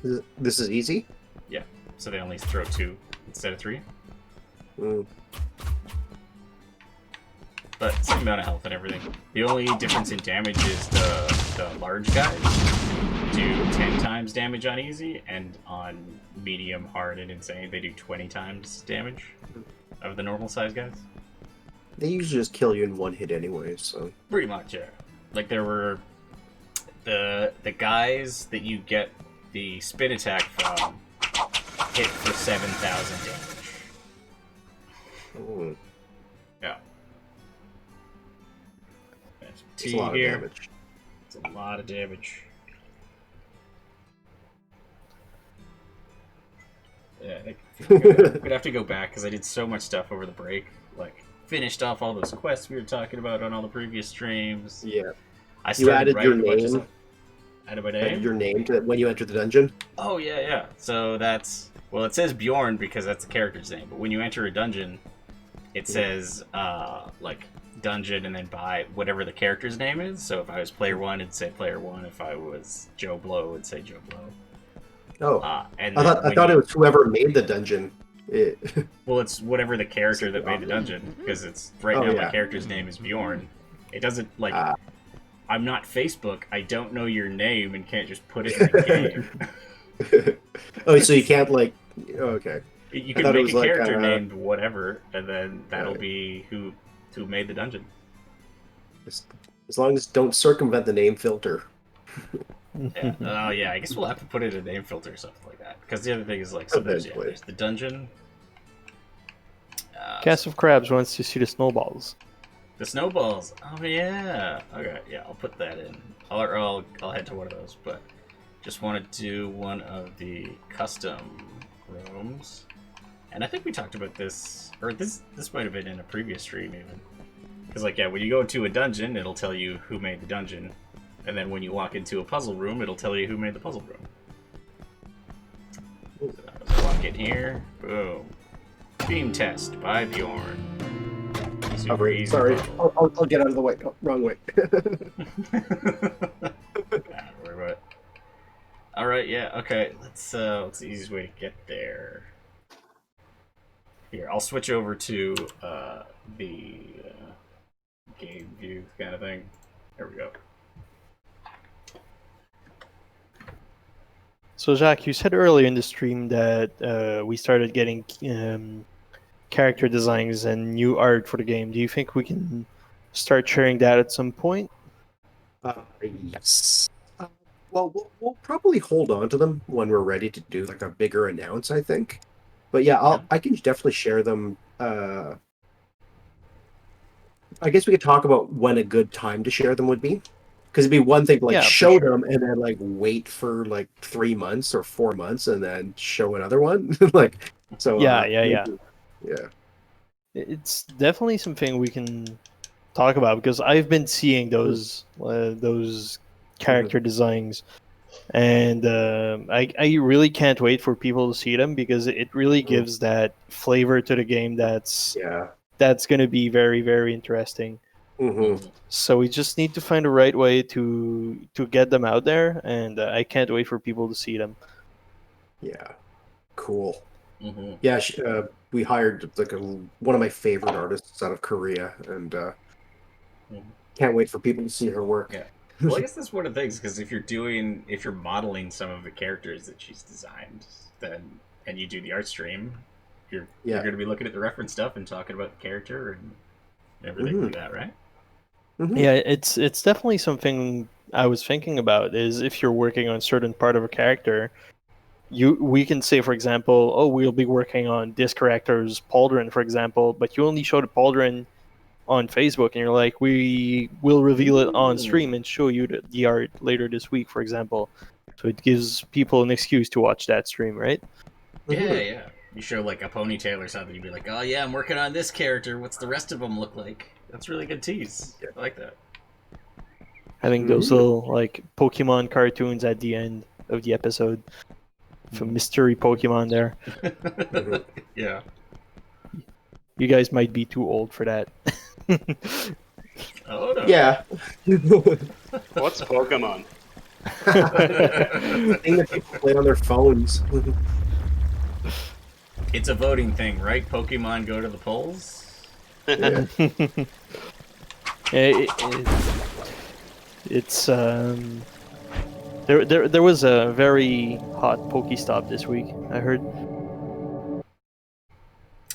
easy. This is easy? Yeah, so they only throw 2 instead of 3. Mm. But same amount of health and everything. The only difference in damage is the large guys do 10 times damage on easy, and on medium, hard, and insane, they do 20 times damage of the normal size guys. They usually just kill you in one hit anyway, so... Pretty much, yeah. Like, there were the guys that you get the spin attack from hit for 7,000 damage. Mm. Yeah. It's a lot of damage. It's a lot of damage. Yeah, I'm gonna have to go back because I did so much stuff over the break. Like, finished off all those quests we were talking about on all the previous streams. Yeah. I You added your a bunch of name. stuff. Added my name? Added your name to when you enter the dungeon? Oh, yeah. So that's... Well, it says Bjorn because that's the character's name. But when you enter a dungeon, it says, like, dungeon and then by whatever the character's name is. So if I was player 1, it'd say player 1. If I was Joe Blow, it'd say Joe Blow. Oh. And I thought it was whoever made the dungeon. Well, it's whatever the character that made the dungeon. Because it's... Right now, my character's name is Bjorn. It doesn't, like... I'm not Facebook. I don't know your name and can't just put it in the game. Oh, so you can't, like... Okay. You can make a character named whatever, and then that'll be who made the dungeon. As long as don't circumvent the name filter. Yeah. Oh, yeah. I guess we'll have to put in a name filter or something like that. Because the other thing is, like, sometimes there's the dungeon. Cast of Crabs wants to see the snowballs. The snowballs. Oh, yeah. Okay, yeah, I'll put that in. I'll head to one of those, but just want to do one of the custom rooms. And I think we talked about this, or this might have been in a previous stream even. Because, like, yeah, when you go into a dungeon, it'll tell you who made the dungeon. And then when you walk into a puzzle room, it'll tell you who made the puzzle room. So let's walk in here. Boom. Theme test by Bjorn. Super easy. Sorry, I'll get out of the way. Oh, wrong way. Don't worry about it. Alright, yeah, okay. What's the easiest way to get there? Here, I'll switch over to the game view kind of thing. There we go. So, Jacques, you said earlier in the stream that we started getting character designs and new art for the game. Do you think we can start sharing that at some point? Yes. Well, we'll probably hold on to them when we're ready to do like a bigger announce, I think. But yeah, I can definitely share them. I guess we could talk about when a good time to share them would be. Because it'd be one thing to like show them and then like wait for like 3 months or 4 months and then show another one. Like so. Yeah. Yeah. It's definitely something we can talk about because I've been seeing those character designs And I really can't wait for people to see them because it really gives that flavor to the game that's going to be very, very interesting. Mm-hmm. So we just need to find the right way to get them out there, and I can't wait for people to see them. Yeah, cool. Mm-hmm. Yeah, we hired like one of my favorite artists out of Korea, and can't wait for people to see her work. Yeah. Well, I guess that's one of the things, because if you're modeling some of the characters that she's designed, then and you do the art stream, you're going to be looking at the reference stuff and talking about the character and everything like that, right? Mm-hmm. Yeah, it's definitely something I was thinking about. Is if you're working on a certain part of a character, we can say, for example, oh, we'll be working on this character's pauldron, for example, but you only show the pauldron on Facebook, and you're like, we will reveal it on stream and show you the art later this week, for example. So it gives people an excuse to watch that stream, right? Yeah. You show like a ponytail or something, you'd be like, oh yeah, I'm working on this character. What's the rest of them look like? That's really good tease. I like that. Having those little like Pokemon cartoons at the end of the episode. Some mystery Pokemon there. Yeah. You guys might be too old for that. Oh no. Yeah. What's Pokemon? Thing that people play on their phones. It's a voting thing, right? Pokemon go to the polls? Yeah. It's there was a very hot Pokestop this week, I heard.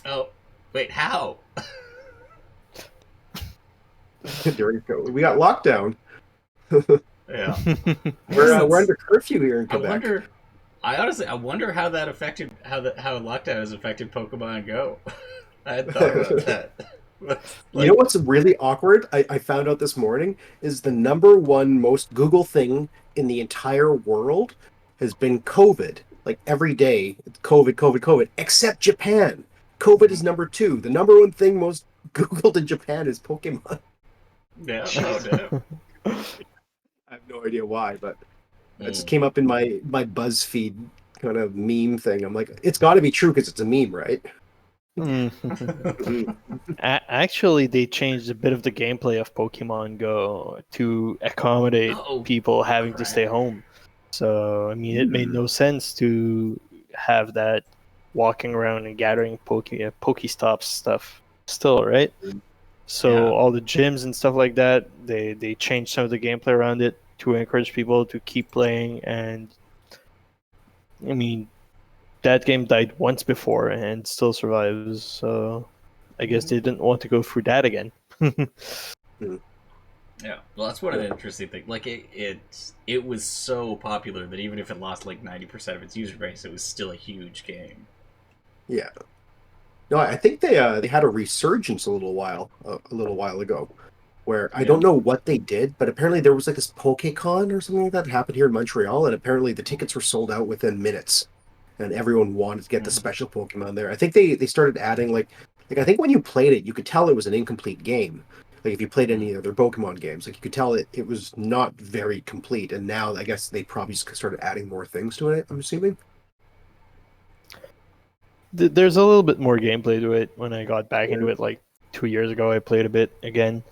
Oh, wait, how? During COVID, we got lockdown. Yeah. We're under curfew here in I Quebec. wonder how that affected how lockdown has affected Pokemon Go. I hadn't thought about that. You know what's really awkward? I found out this morning is the number one most Google thing in the entire world has been COVID. Like every day, it's COVID, except Japan. COVID is number 2. The number one thing most Googled in Japan is Pokemon. Yeah, no doubt. I have no idea why, but it just came up in my BuzzFeed kind of meme thing. I'm like, it's got to be true because it's a meme, right? Actually, they changed a bit of the gameplay of Pokemon Go to accommodate people having to stay home. So, I mean, it made no sense to have that walking around and gathering Pokestops stuff still, right? So all the gyms and stuff like that, they changed some of the gameplay around it to encourage people to keep playing. And, I mean, that game died once before and still survives, so I guess they didn't want to go through that again. Yeah, well, that's one of the interesting things. Like, it was so popular that even if it lost like 90% of its user base, it was still a huge game. Yeah. No, I think they had a resurgence a little while ago, where I don't know what they did, but apparently there was like this PokeCon or something like that happened here in Montreal, and apparently the tickets were sold out within minutes. And everyone wanted to get the special Pokemon there. I think they started adding like I think when you played it, you could tell it was an incomplete game. Like if you played any of their Pokemon games, like you could tell it was not very complete. And now I guess they probably just started adding more things to it, I'm assuming. There's a little bit more gameplay to it. When I got back into it like 2 years ago, I played a bit again.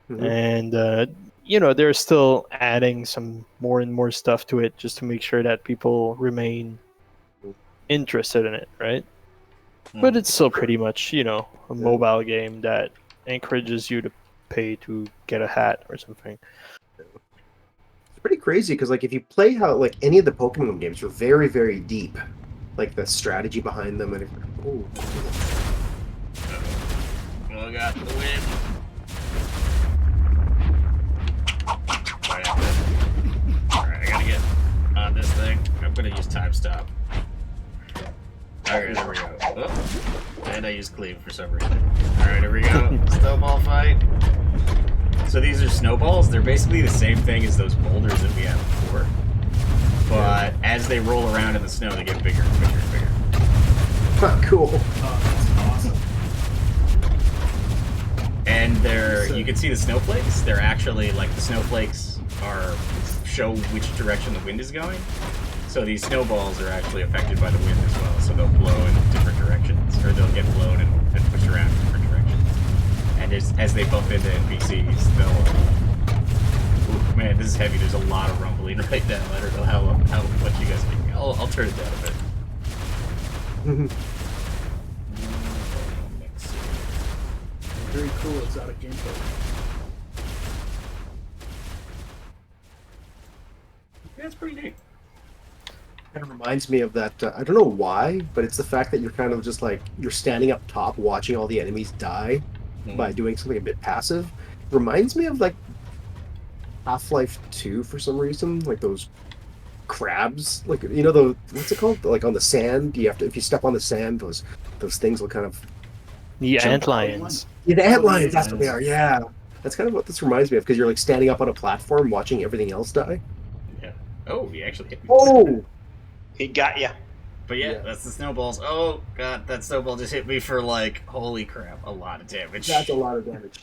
And they're still adding some more and more stuff to it just to make sure that people remain interested in it, right? But it's still pretty much, a mobile game that encourages you to pay to get a hat or something. It's pretty crazy because like if you play how like any of the Pokemon games are very, very deep, like the strategy behind them and oh god, the wind. Alright, I gotta get on this thing. I'm gonna use time stop. Alright, there we go. Oh, and I used cleave for some reason. Alright, here we go. Snowball fight. So these are snowballs. They're basically the same thing as those boulders that we had before. But as they roll around in the snow, they get bigger and bigger and bigger. Cool. Oh, that's awesome. And you can see the snowflakes. They're actually, like, the snowflakes are show which direction the wind is going. So these snowballs are actually affected by the wind as well. So they'll blow in different directions, or they'll get blown and pushed around in different directions. And as they bump into NPCs, they'll. Ooh, man, this is heavy. There's a lot of rumbling right now. I don't know how much you guys think. I'll turn it down a bit. Very cool exotic gameplay. Yeah, it's pretty neat. Kind of reminds me of that. I don't know why, but it's the fact that you're kind of just like you're standing up top, watching all the enemies die by doing something a bit passive. Reminds me of like Half-Life 2 for some reason, like those crabs, like you know the what's it called? Like on the sand, you have to if you step on the sand, those things will kind of The jump antlions. Yeah, the antlions. That's what they are. Yeah, that's kind of what this reminds me of because you're like standing up on a platform, watching everything else die. Yeah. Oh, he actually hit me. Oh. He got ya. But yeah, Yeah. that's the snowballs. Oh god, that snowball just hit me for like, holy crap, a lot of damage. That's a lot of damage.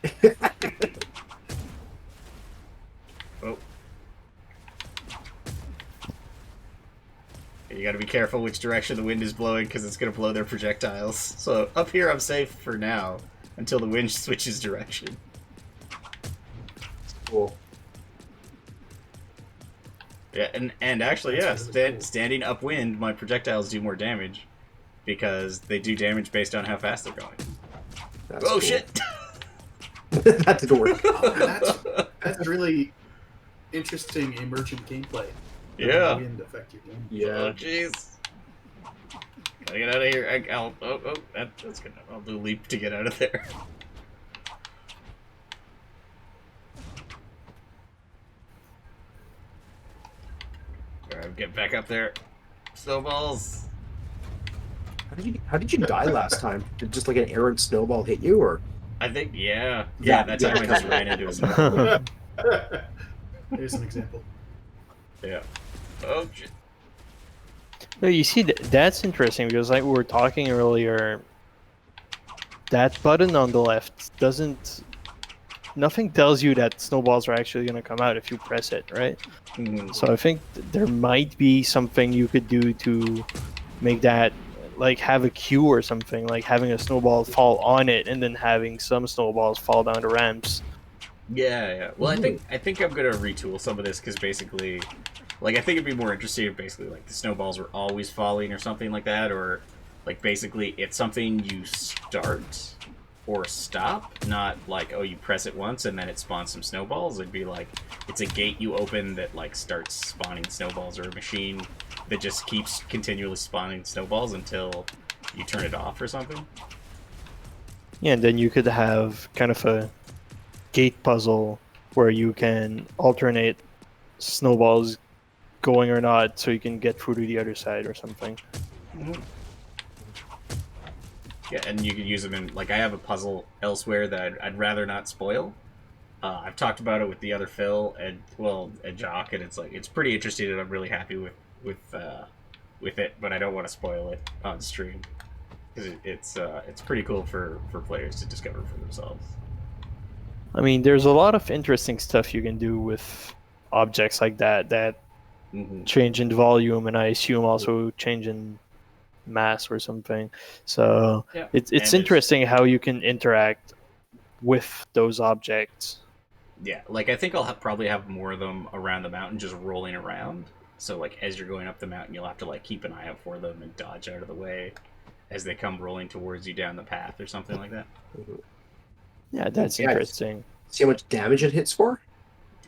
Oh. You gotta be careful which direction the wind is blowing because it's gonna blow their projectiles. So up here I'm safe for now until the wind switches direction. Cool. Yeah, and actually, That's yeah, really cool. standing upwind, my projectiles do more damage because they do damage based on how fast they're going. That's Oh cool. shit! That didn't work. Oh, that's really interesting emergent gameplay. Yeah. The wind affect your game. Oh jeez. Gotta get out of here. That's good. I'll do a leap to get out of there. Alright, get back up there. Snowballs. How did you die last time? Did just like an errant snowball hit you, or? I think, yeah. Yeah, that time I just ran into a snowball. There's an example. Yeah. Oh, shit. No, you see, that's interesting because, like we were talking earlier, that button on the left doesn't. Nothing tells you that snowballs are actually going to come out if you press it, right? Mhm. So I think there might be something you could do to make that, like, have a queue or something, like having a snowball fall on it and then having some snowballs fall down the ramps. Yeah, yeah. Well, I think I'm gonna retool some of this because basically, like, I think it'd be more interesting if basically like the snowballs were always falling or something like that, or like basically it's something you start or stop, not like, oh, you press it once and then it spawns some snowballs. It'd be like it's a gate you open that like starts spawning snowballs, or a machine that just keeps continually spawning snowballs until you turn it off or something. Yeah, and then you could have kind of a gate puzzle where you can alternate snowballs going or not so you can get through to the other side or something. Yeah, and you can use them in, like, I have a puzzle elsewhere that I'd rather not spoil. I've talked about it with the other Phil and Jock, and it's like it's pretty interesting, and I'm really happy with it, but I don't want to spoil it on stream because it's pretty cool for players to discover for themselves. I mean, there's a lot of interesting stuff you can do with objects like that Mm-hmm. change in volume, and I assume also change in mass or something. So Yeah. it's And interesting how you can interact with those objects. Yeah, like I think I'll probably have more of them around the mountain just rolling around. So like as you're going up the mountain, you'll have to like keep an eye out for them and dodge out of the way as they come rolling towards you down the path or something like that. Yeah, that's Yeah. interesting. See how much damage it hits for?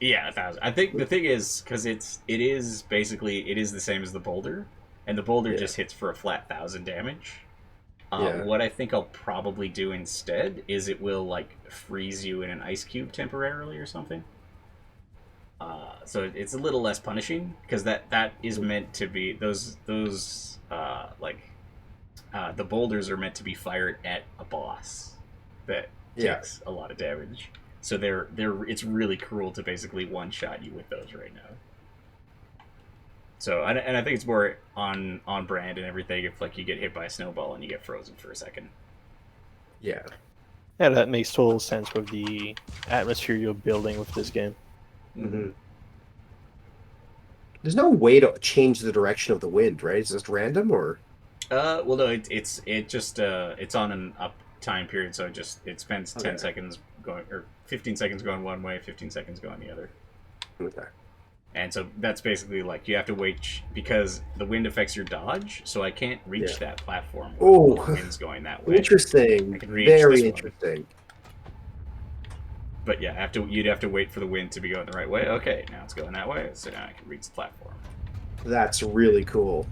Yeah, 1,000. I think the thing is because it is the same as the boulder, and the boulder just hits for a flat 1,000 damage. Yeah. What I think I'll probably do instead is it will like freeze you in an ice cube temporarily or something. So it's a little less punishing because that is meant to be the boulders are meant to be fired at a boss that takes a lot of damage. So it's really cruel to basically one shot you with those right now. So I think it's more on brand and everything if like you get hit by a snowball and you get frozen for a second. Yeah. Yeah, that makes total sense with the atmosphere you're building with this game. Mm-hmm. There's no way to change the direction of the wind, right? It's just random, or Well, no, it's on an up time period, so it spends 10 Okay. seconds going, or 15 seconds going one way, 15 seconds going the other. okay. And so that's basically like you have to wait because the wind affects your dodge, so I can't reach Yeah. that platform Oh. when the wind's going that way. Interesting. I can reach Very this one. interesting. But yeah, you'd have to wait for the wind to be going the right way. Okay, now it's going that way, so now I can reach the platform. That's really cool.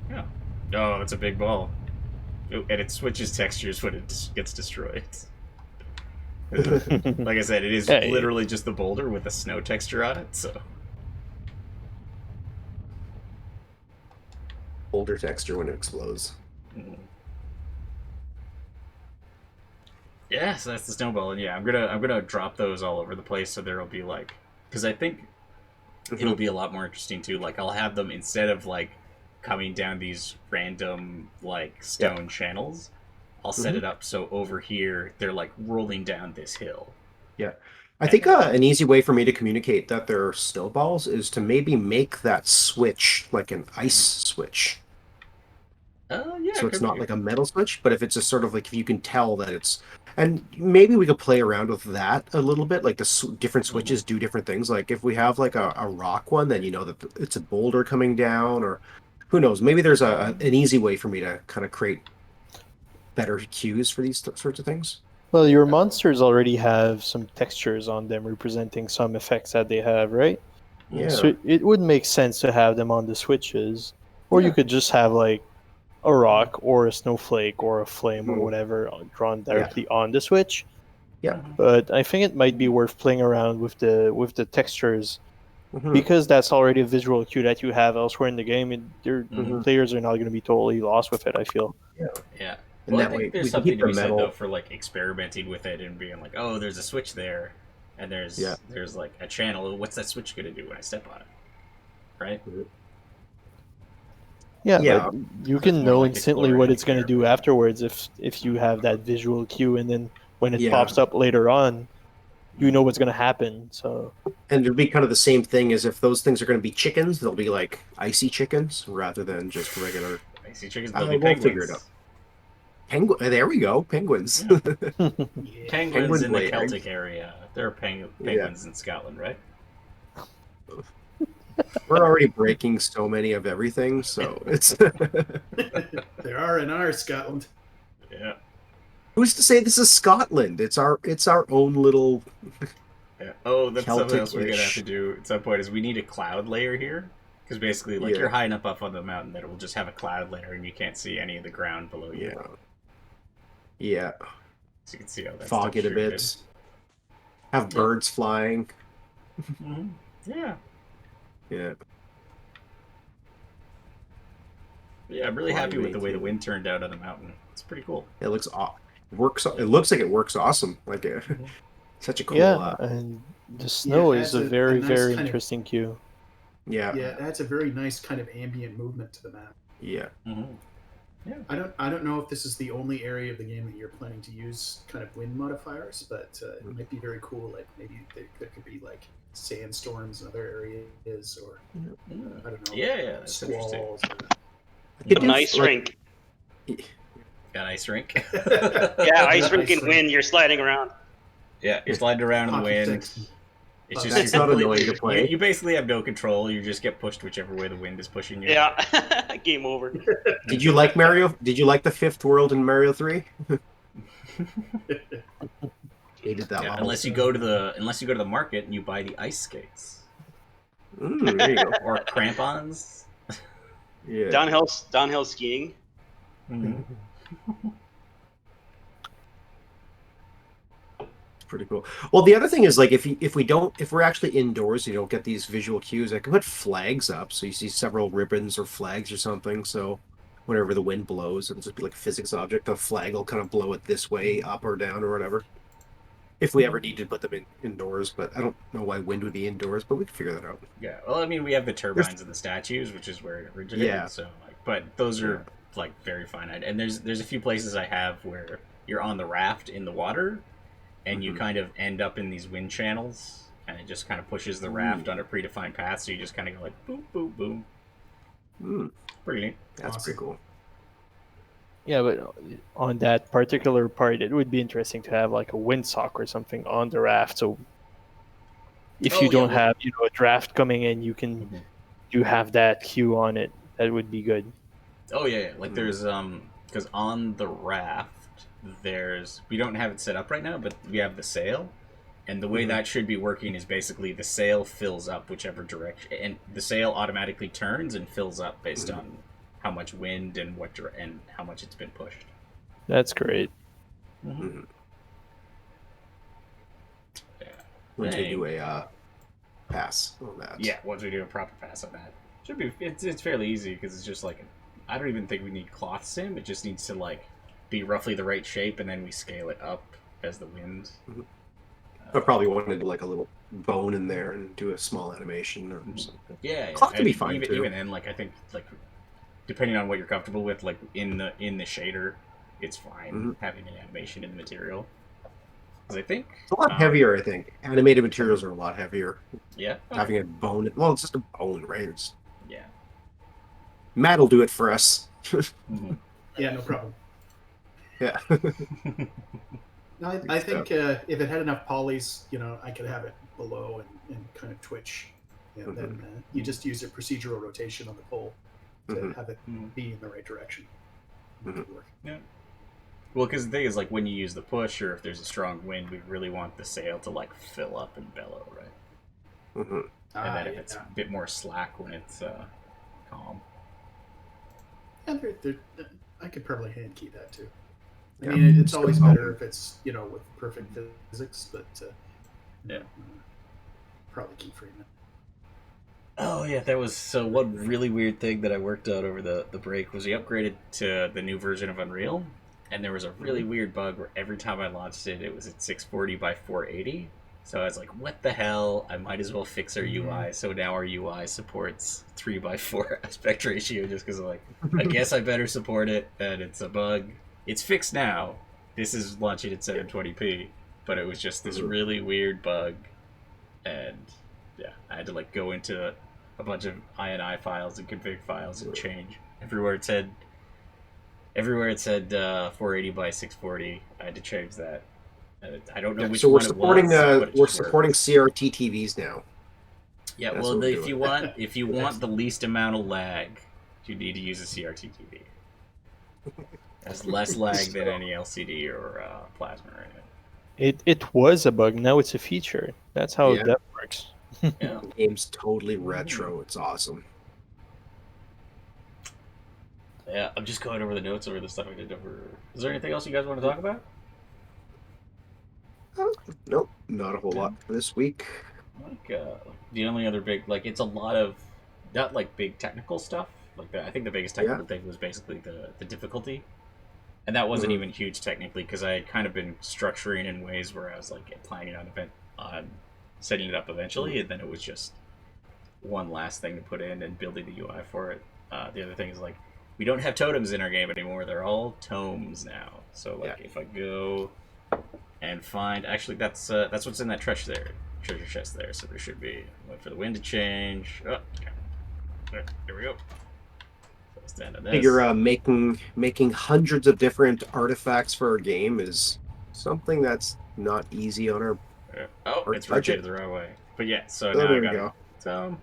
Yeah. Oh, it's a big ball. Oh, and it switches textures when it gets destroyed. Like I said, it is Hey. literally just the boulder with a snow texture on it, so... Older texture when it explodes. Yeah, so that's the snowball, and yeah, I'm gonna drop those all over the place, so there'll be like, because I think it'll be a lot more interesting too. Like I'll have them instead of like coming down these random like stone channels, I'll set it up so over here they're like rolling down this hill. Yeah. I think an easy way for me to communicate that they're snowballs is to maybe make that switch like an ice switch. Yeah. So it's could be not good. like a metal switch, but if it's just sort of like if you can tell that it's, and maybe we could play around with that a little bit, like the different switches do different things. Like if we have like a rock one, then you know that it's a boulder coming down, or who knows, maybe there's an easy way for me to kind of create better cues for these sorts of things. Well, your monsters already have some textures on them representing some effects that they have, right? Yeah. So it would make sense to have them on the switches. Or you could just have like a rock or a snowflake or a flame or whatever drawn directly on the switch. Yeah. But I think it might be worth playing around with the textures because that's already a visual cue that you have elsewhere in the game. And your players are not going to be totally lost with it, I feel. Yeah. And Well, I that way think there's we can something keep to the be said metal. though for like experimenting with it and being like, oh, there's a switch there, and there's like a channel. What's that switch gonna do when I step on it? Right? Yeah, Yeah. but you can more know like instantly exploring what and it's going to do experimenting. afterwards if you have that visual cue, and then when it Yeah. pops up later on, you know what's going to happen. So And it'll be kind of the same thing as if those things are going to be chickens, they'll be like icy chickens rather than just regular. I see chickens. They'll be We'll penguins. figure it out. Penguin. There we go. Penguins. Yeah. Yeah. Penguins Penguins in the lay Celtic eggs. area. There are penguins in Scotland, right? We're already breaking so many of everything, so it's. There are in our Scotland. Yeah. Who's to say this is Scotland? It's our own little. Yeah. Oh, that's something else we're gonna have Celtic-ish. to do at some point. Is we need a cloud layer here because basically, like Yeah. you're high enough up on the mountain that it will just have a cloud layer and you can't see any of the ground below you. Yeah. So you can see how that's Fog it a distributed. bit. Have birds flying. Yeah. Yeah. Yeah, I'm really happy with the way the Flying wind turned out on the mountain. It's pretty cool. It looks works. It looks like it works awesome. Like such a cool. yeah, and the snow Yeah, is that's a a very nice very kind of- interesting cue. Yeah. Yeah, that's a very nice kind of ambient movement to the map. Yeah. I don't know if this is the only area of the game that you're planning to use kind of wind modifiers, but it might be very cool. Like maybe there could be like sandstorms in other areas, or I don't know. Yeah, that's interesting. squalls. You An ice rink. Got ice rink. Yeah, ice rink and wind. You're sliding around. Yeah, you're sliding around in the Hockey wind. sticks. It's Oh, just that's not completely- annoying to play. You basically have no control. You just get pushed whichever way the wind is pushing you. Yeah, game over. Did you like Mario? Did you like the fifth world in Mario 3? Hated that Yeah, level. unless you go to the market and you buy the ice skates There you go. or crampons. Yeah. Downhill skiing. Pretty cool. Well, the other thing is like if we're actually indoors, you don't get these visual cues. I can put flags up, so you see several ribbons or flags or something. So whenever the wind blows, it'll just be like a physics object. The flag will kind of blow it this way, up or down or whatever. If we ever need to put them indoors, but I don't know why wind would be indoors, but we can figure that out. Yeah, well, I mean, we have the turbines and the statues, which is where it originated. Yeah. So, like, but those are like very finite. And there's a few places I have where you're on the raft in the water, and you kind of end up in these wind channels, and and it just kind of pushes the raft on a predefined path. So you just kind of go like boom, boom, boom. Pretty neat. That's Awesome. pretty cool. Yeah, but on that particular part, it would be interesting to have like a windsock or something on the raft. So if Oh, you yeah, don't well- have, a draft coming in, you have that cue on it. That would be good. Oh yeah. Like there's because on the raft we don't have it set up right now, but we have the sail. And the way that should be working is basically the sail fills up whichever direction, and the sail automatically turns and fills up based on how much wind and and how much it's been pushed. That's great. Yeah. Once we Dang. do a pass on that. Yeah, once we do a proper pass on that, should be it's fairly easy because it's just like I don't even think we need cloth sim. It just needs to like be roughly the right shape, and then we scale it up as the wind. I probably wanted to do like a little bone in there and do a small animation or something. Yeah, Cloth can be and fine, too. Even then, like I think like depending on what you're comfortable with, like in the shader, it's fine having an animation in the material. Because I think It's a lot heavier, I think. Animated materials are a lot heavier. Yeah. Having a bone, well, it's just a bone, right? Yeah. Matt will do it for us. Yeah, no problem. Yeah. No, I think if it had enough polys, I could have it below and kind of twitch. And then you just use a procedural rotation on the pole to have it be in the right direction. Work. Yeah. Well, because the thing is, like, when you use the push, or if there's a strong wind, we really want the sail to, like, fill up and bellow, right? And then if it's a bit more slack when it's calm. Yeah, I could probably hand key that too. I mean, it's always better if it's with perfect physics, but probably keyframe it. Oh yeah, that was so. One really weird thing that I worked on over the break was we upgraded to the new version of Unreal, and there was a really weird bug where every time I launched it, it was at 640 by 480. So I was like, what the hell? I might as well fix our UI. So now our UI supports 3:4 aspect ratio just because I'm like, I guess I better support it. And it's a bug. It's fixed now. This is launching at 720p. But it was just this really weird bug. And yeah, I had to like go into a bunch of INI files and config files and change. Everywhere it said 480 by 640. I had to change that. I don't know which so we're one supporting it was. But it we're just supporting CRT TVs now. Yeah, That's well, what we're if you want the least amount of lag, you need to use a CRT TV. There's less lag than any LCD or plasma right now. It was a bug. Now it's a feature. That's how that works. Yeah. The game's totally retro. It's awesome. Yeah, I'm just going over the notes over the stuff I did over. Is there anything else you guys want to talk about? Nope, not a whole lot for this week. Like the only other big it's a lot of not like big technical stuff. Like I think the biggest technical thing was basically the difficulty, and that wasn't even huge technically because I had kind of been structuring in ways where I was like planning on setting it up eventually, and then it was just one last thing to put in and building the UI for it. The other thing is like we don't have totems in our game anymore; they're all tomes now. So if I go and find that's what's in that treasure chest there. So there should be wait for the wind to change. Oh, okay. There we go. So stand on this. Figure making hundreds of different artifacts for a game is something that's not easy on our. It's rotated the wrong way. But yeah, so now there I got we go. Tome.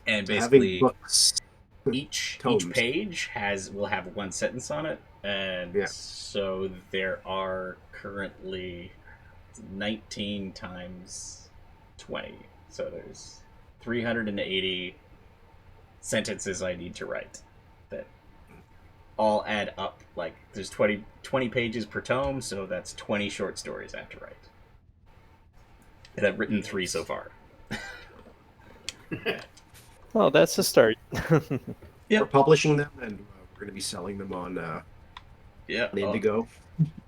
And basically books. each Tomes. page will have one sentence on it, and so there are currently 19 times 20. So there's 380 sentences I need to write that all add up. Like there's 20 pages per tome, so that's 20 short stories I have to write. And I've written 3 so far. Well, that's a start. We're publishing them, and we're going to be selling them on Indigo.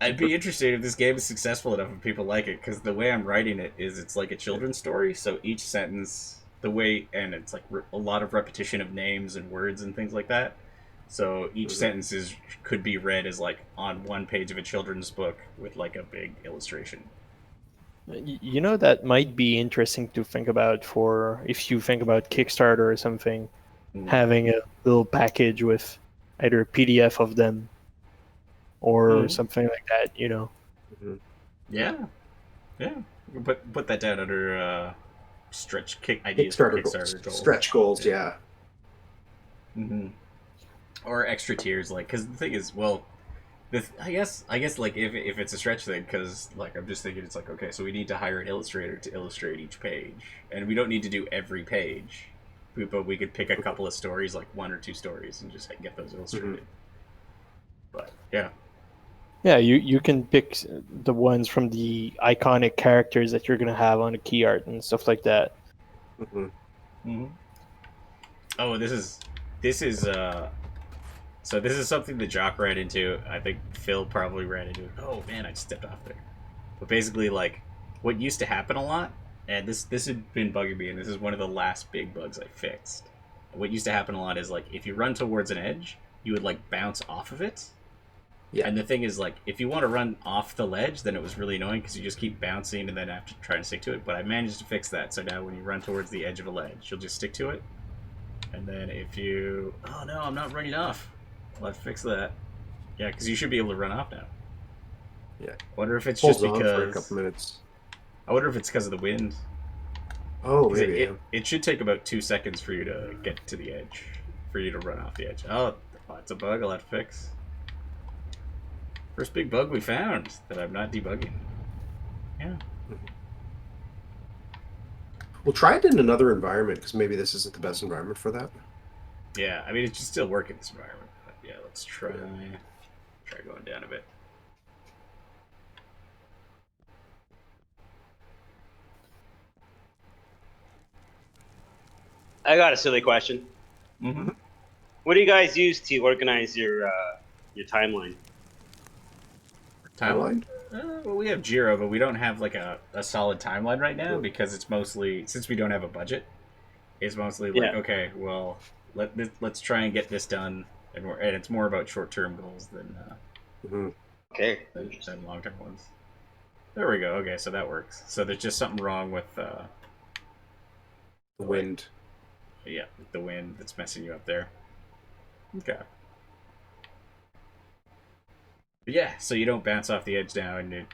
I'd be interested if this game is successful enough and people like it, because the way I'm writing it is it's like a children's story, so each sentence, and it's like a lot of repetition of names and words and things like that. So each sentence could be read as like on one page of a children's book with like a big illustration. You know, that might be interesting to think about for if you think about Kickstarter or something, having a little package with either a PDF of them or something like that, you know. Yeah, yeah. You can put that down under stretch kick ideas for Kickstarter goals. Stretch goals, yeah. Mm-hmm. Or extra tiers, like, because the thing is, well, I guess like if it's a stretch thing, because like I'm just thinking it's like, okay, so we need to hire an illustrator to illustrate each page, and we don't need to do every page, but we could pick a couple of stories, like 1 or 2 stories, and just get those illustrated. But yeah. Yeah, you can pick the ones from the iconic characters that you're gonna have on the key art and stuff like that. Oh, this is so this is something that Jock ran into. I think Phil probably ran into it. Oh man, I just stepped off there. But basically, like, what used to happen a lot, and this had been bugging me, and this is one of the last big bugs I fixed. What used to happen a lot is, like, if you run towards an edge, you would like bounce off of it. Yeah. And the thing is, like, if you want to run off the ledge, then it was really annoying because you just keep bouncing and then have to try and stick to it. But I managed to fix that, so now when you run towards the edge of a ledge, you'll just stick to it. And then if you... Oh no, I'm not running off. Let's fix that. Yeah, because you should be able to run off now. Yeah. I wonder if it's just because... for a couple minutes. I wonder if it's because of the wind. Oh, maybe. It should take about 2 seconds for you to get to the edge. For you to run off the edge. Oh, it's a bug I'll have to fix. First big bug we found that I'm not debugging. Yeah. We'll try it in another environment, because maybe this isn't the best environment for that. Yeah, I mean, it should still work in this environment. But yeah, let's try going down a bit. I got a silly question. Mm-hmm. What do you guys use to organize your timeline? Timeline? Well, we have Jira, but we don't have like a solid timeline right now because it's mostly, since we don't have a budget, it's mostly like, okay, well, let's try and get this done, and it's more about short-term goals than than long-term ones. There we go. Okay, so that works. So there's just something wrong with the wind. Yeah, the wind that's messing you up there. Okay. But yeah, so you don't bounce off the edge now, and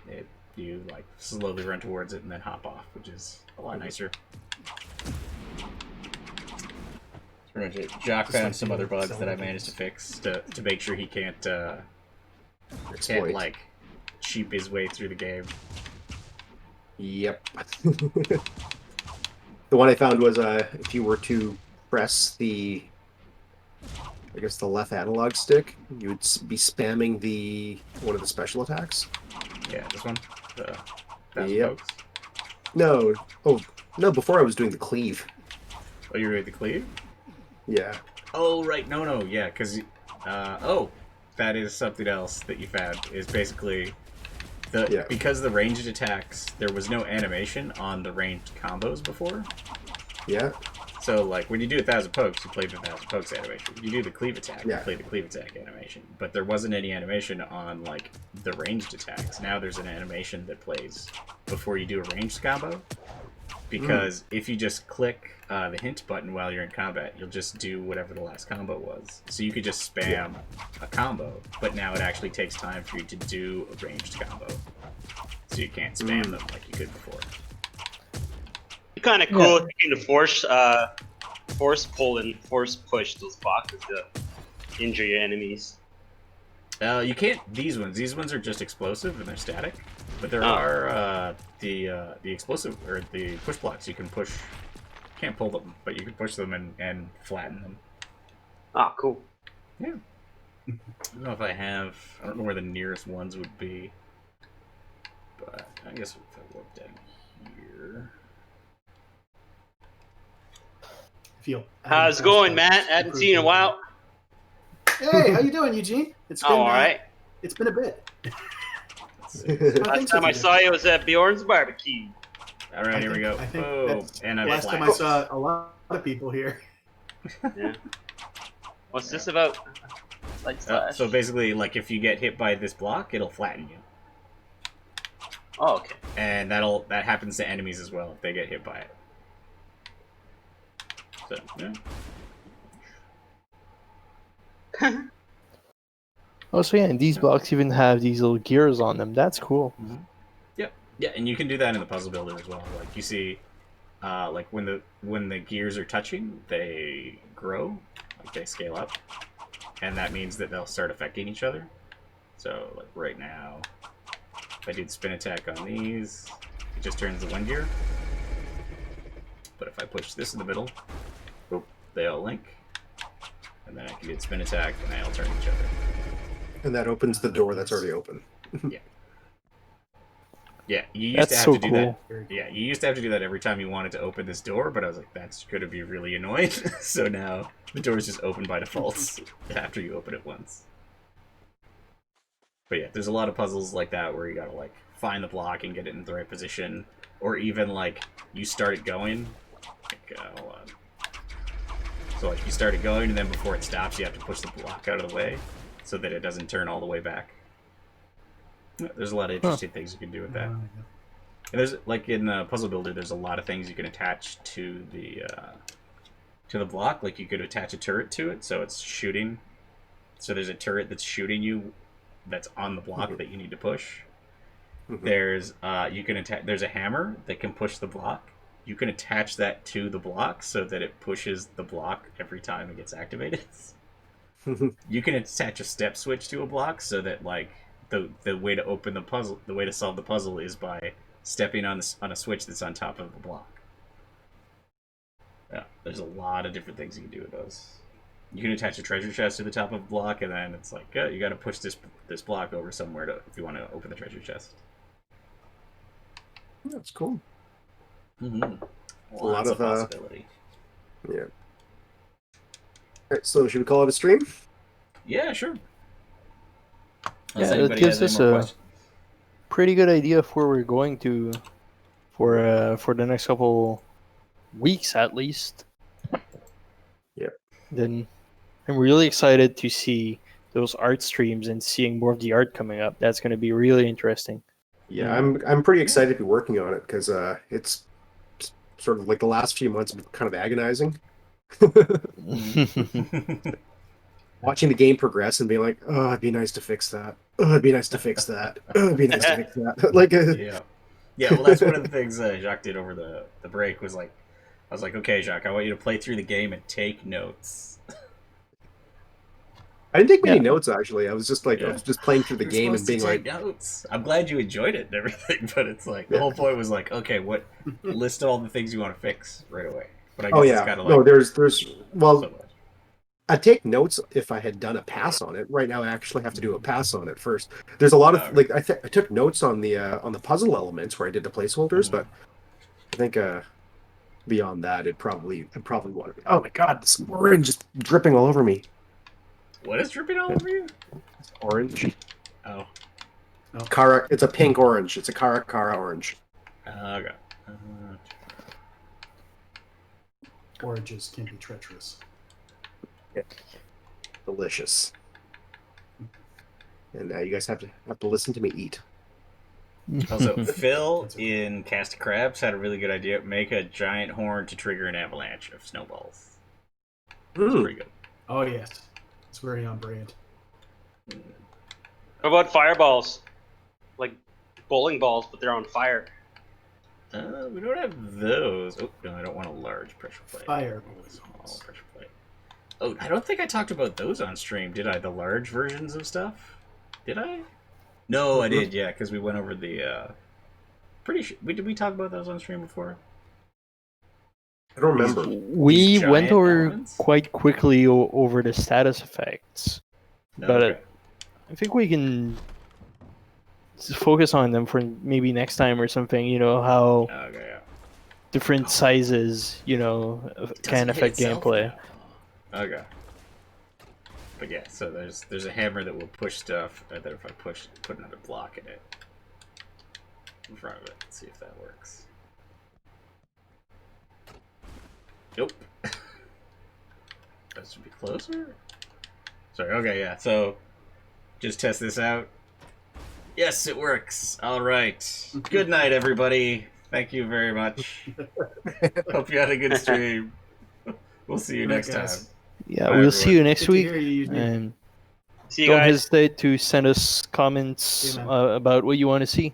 you like slowly run towards it and then hop off, which is a lot nicer. Jock found some other bugs that I managed to fix to make sure he can't like cheap his way through the game. Yep. The one I found was if you were to press the, I guess, the left analog stick, you would be spamming one of the special attacks. Yeah, this one. Yep. No. Oh no! Before I was doing the cleave. Oh, you were doing the cleave? Yeah. Oh right, no, yeah, because that is something else that you found. Is basically because the ranged attacks, there was no animation on the ranged combos before. Yeah. So, like, when you do 1,000 pokes, you play the 1,000 pokes animation. You do the cleave attack, you play the cleave attack animation. But there wasn't any animation on, like, the ranged attacks. Now there's an animation that plays before you do a ranged combo. Because if you just click the hint button while you're in combat, you'll just do whatever the last combo was. So you could just spam a combo, but now it actually takes time for you to do a ranged combo. So you can't spam them like you could before. It's kind of cool if you can force pull and force push those boxes to injure your enemies. You can't. These ones are just explosive and they're static. But there are the explosive or the push blocks. You can push. Can't pull them, but you can push them and flatten them. Ah, cool. Yeah. I don't know if I have. I don't know where the nearest ones would be. But I guess if I look down here. How's it going, Matt? I haven't seen you in a while. Hey, how you doing, Eugene? It's been all right. It's been a bit. Last time I saw you was at Bjorn's barbecue. All right, here we go. And last time I saw a lot of people here. Yeah. What's this about? So basically, like, if you get hit by this block, it'll flatten you. Oh, okay. And that happens to enemies as well if they get hit by it. So yeah. Oh, so yeah, and these blocks even have these little gears on them. That's cool. Mm-hmm. Yeah, and you can do that in the puzzle builder as well. Like you see, like when the gears are touching, they grow, like they scale up, and that means that they'll start affecting each other. So like right now, if I do the spin attack on these, it just turns the one gear. But if I push this in the middle, boop, they all link, and then I can do the spin attack, and they all turn each other. And that opens the door that's already open. Yeah. Yeah, you used That's to have so to do that. cool. Yeah, you used to have to do that every time you wanted to open this door, but I was like, that's going to be really annoying. So now the door is just open by default after you open it once. But yeah, there's a lot of puzzles like that where you got to like find the block and get it in the right position, or even like you start it going. Like, hold on. So like you start it going, and then before it stops, you have to push the block out of the way so that it doesn't turn all the way back. There's a lot of interesting things you can do with that. And there's like in the puzzle builder, there's a lot of things you can attach to the block. Like you could attach a turret to it, so it's shooting. So there's a turret that's shooting you, that's on the block that you need to push. There's there's a hammer that can push the block. You can attach that to the block so that it pushes the block every time it gets activated. You can attach a step switch to a block so that like the way to open the puzzle, the way to solve the puzzle is by stepping on a switch that's on top of the block. Yeah, there's a lot of different things you can do with those. You can attach a treasure chest to the top of the block, and then it's like, you got to push this block over somewhere if you want to open the treasure chest. That's cool. Mm-hmm. A lot of possibility. Yeah. All right, so should we call it a stream? Yeah, sure. Yeah, it gives us a pretty good idea of where we're going to for the next couple weeks at least. Yeah. Then I'm really excited to see those art streams and seeing more of the art coming up. That's going to be really interesting. Yeah, I'm pretty excited to be working on it because it's sort of like the last few months have been kind of agonizing. Watching the game progress and being like, oh, it'd be nice to fix that. Oh, it'd be nice to fix that. Oh, it'd be nice to fix that. Like, yeah. Well, that's one of the things Jacques did over the break was like, I was like, okay, Jacques, I want you to play through the game and take notes. I didn't take many notes actually. I was just like, I was just playing through the game and being like, notes. I'm glad you enjoyed it and everything, but it's like the whole point was like, okay, what list all the things you want to fix right away. But I guess it's kind of like, no, there's well. I'd take notes if I had done a pass on it. Right now, I actually have to do a pass on it first. There's a lot of like I took notes on the puzzle elements where I did the placeholders, but I think beyond that, I'd probably want to. Oh my god, this orange is dripping all over me. What is dripping all over you? It's orange. Oh. Cara. It's a pink orange. It's a Cara orange. Okay. Oranges can be treacherous. Yeah. Delicious. And now you guys have to listen to me eat. Also, Phil in Cast of Crabs had a really good idea. Make a giant horn to trigger an avalanche of snowballs. That's pretty good. Oh yes, it's very on brand. What about fireballs? Like bowling balls, but they're on fire. We don't have those. Oh, no, I don't want a large pressure plate. Fireballs. Small pressure plate. Oh, I don't think I talked about those on stream, did I? The large versions of stuff? Did I? No, I did, yeah, because we went over the, pretty sure, did we talk about those on stream before? I don't remember. We went over quite quickly over the status effects, but I think we can focus on them for maybe next time or something. You know how different sizes, can affect gameplay. Okay. But yeah, so there's a hammer that will push stuff that if I put another block in it in front of it, let's see if that works. Nope. That should be closer. Sorry. Okay, yeah. So just test this out. Yes, it works. All right. Good night, everybody. Thank you very much. Hope you had a good stream. We'll see you Good night, next time. guys. Yeah, Bye, we'll see everyone. you next Good to week. hear you, Eugene. And See you don't guys. hesitate to send us comments See you, man. about what you want to see.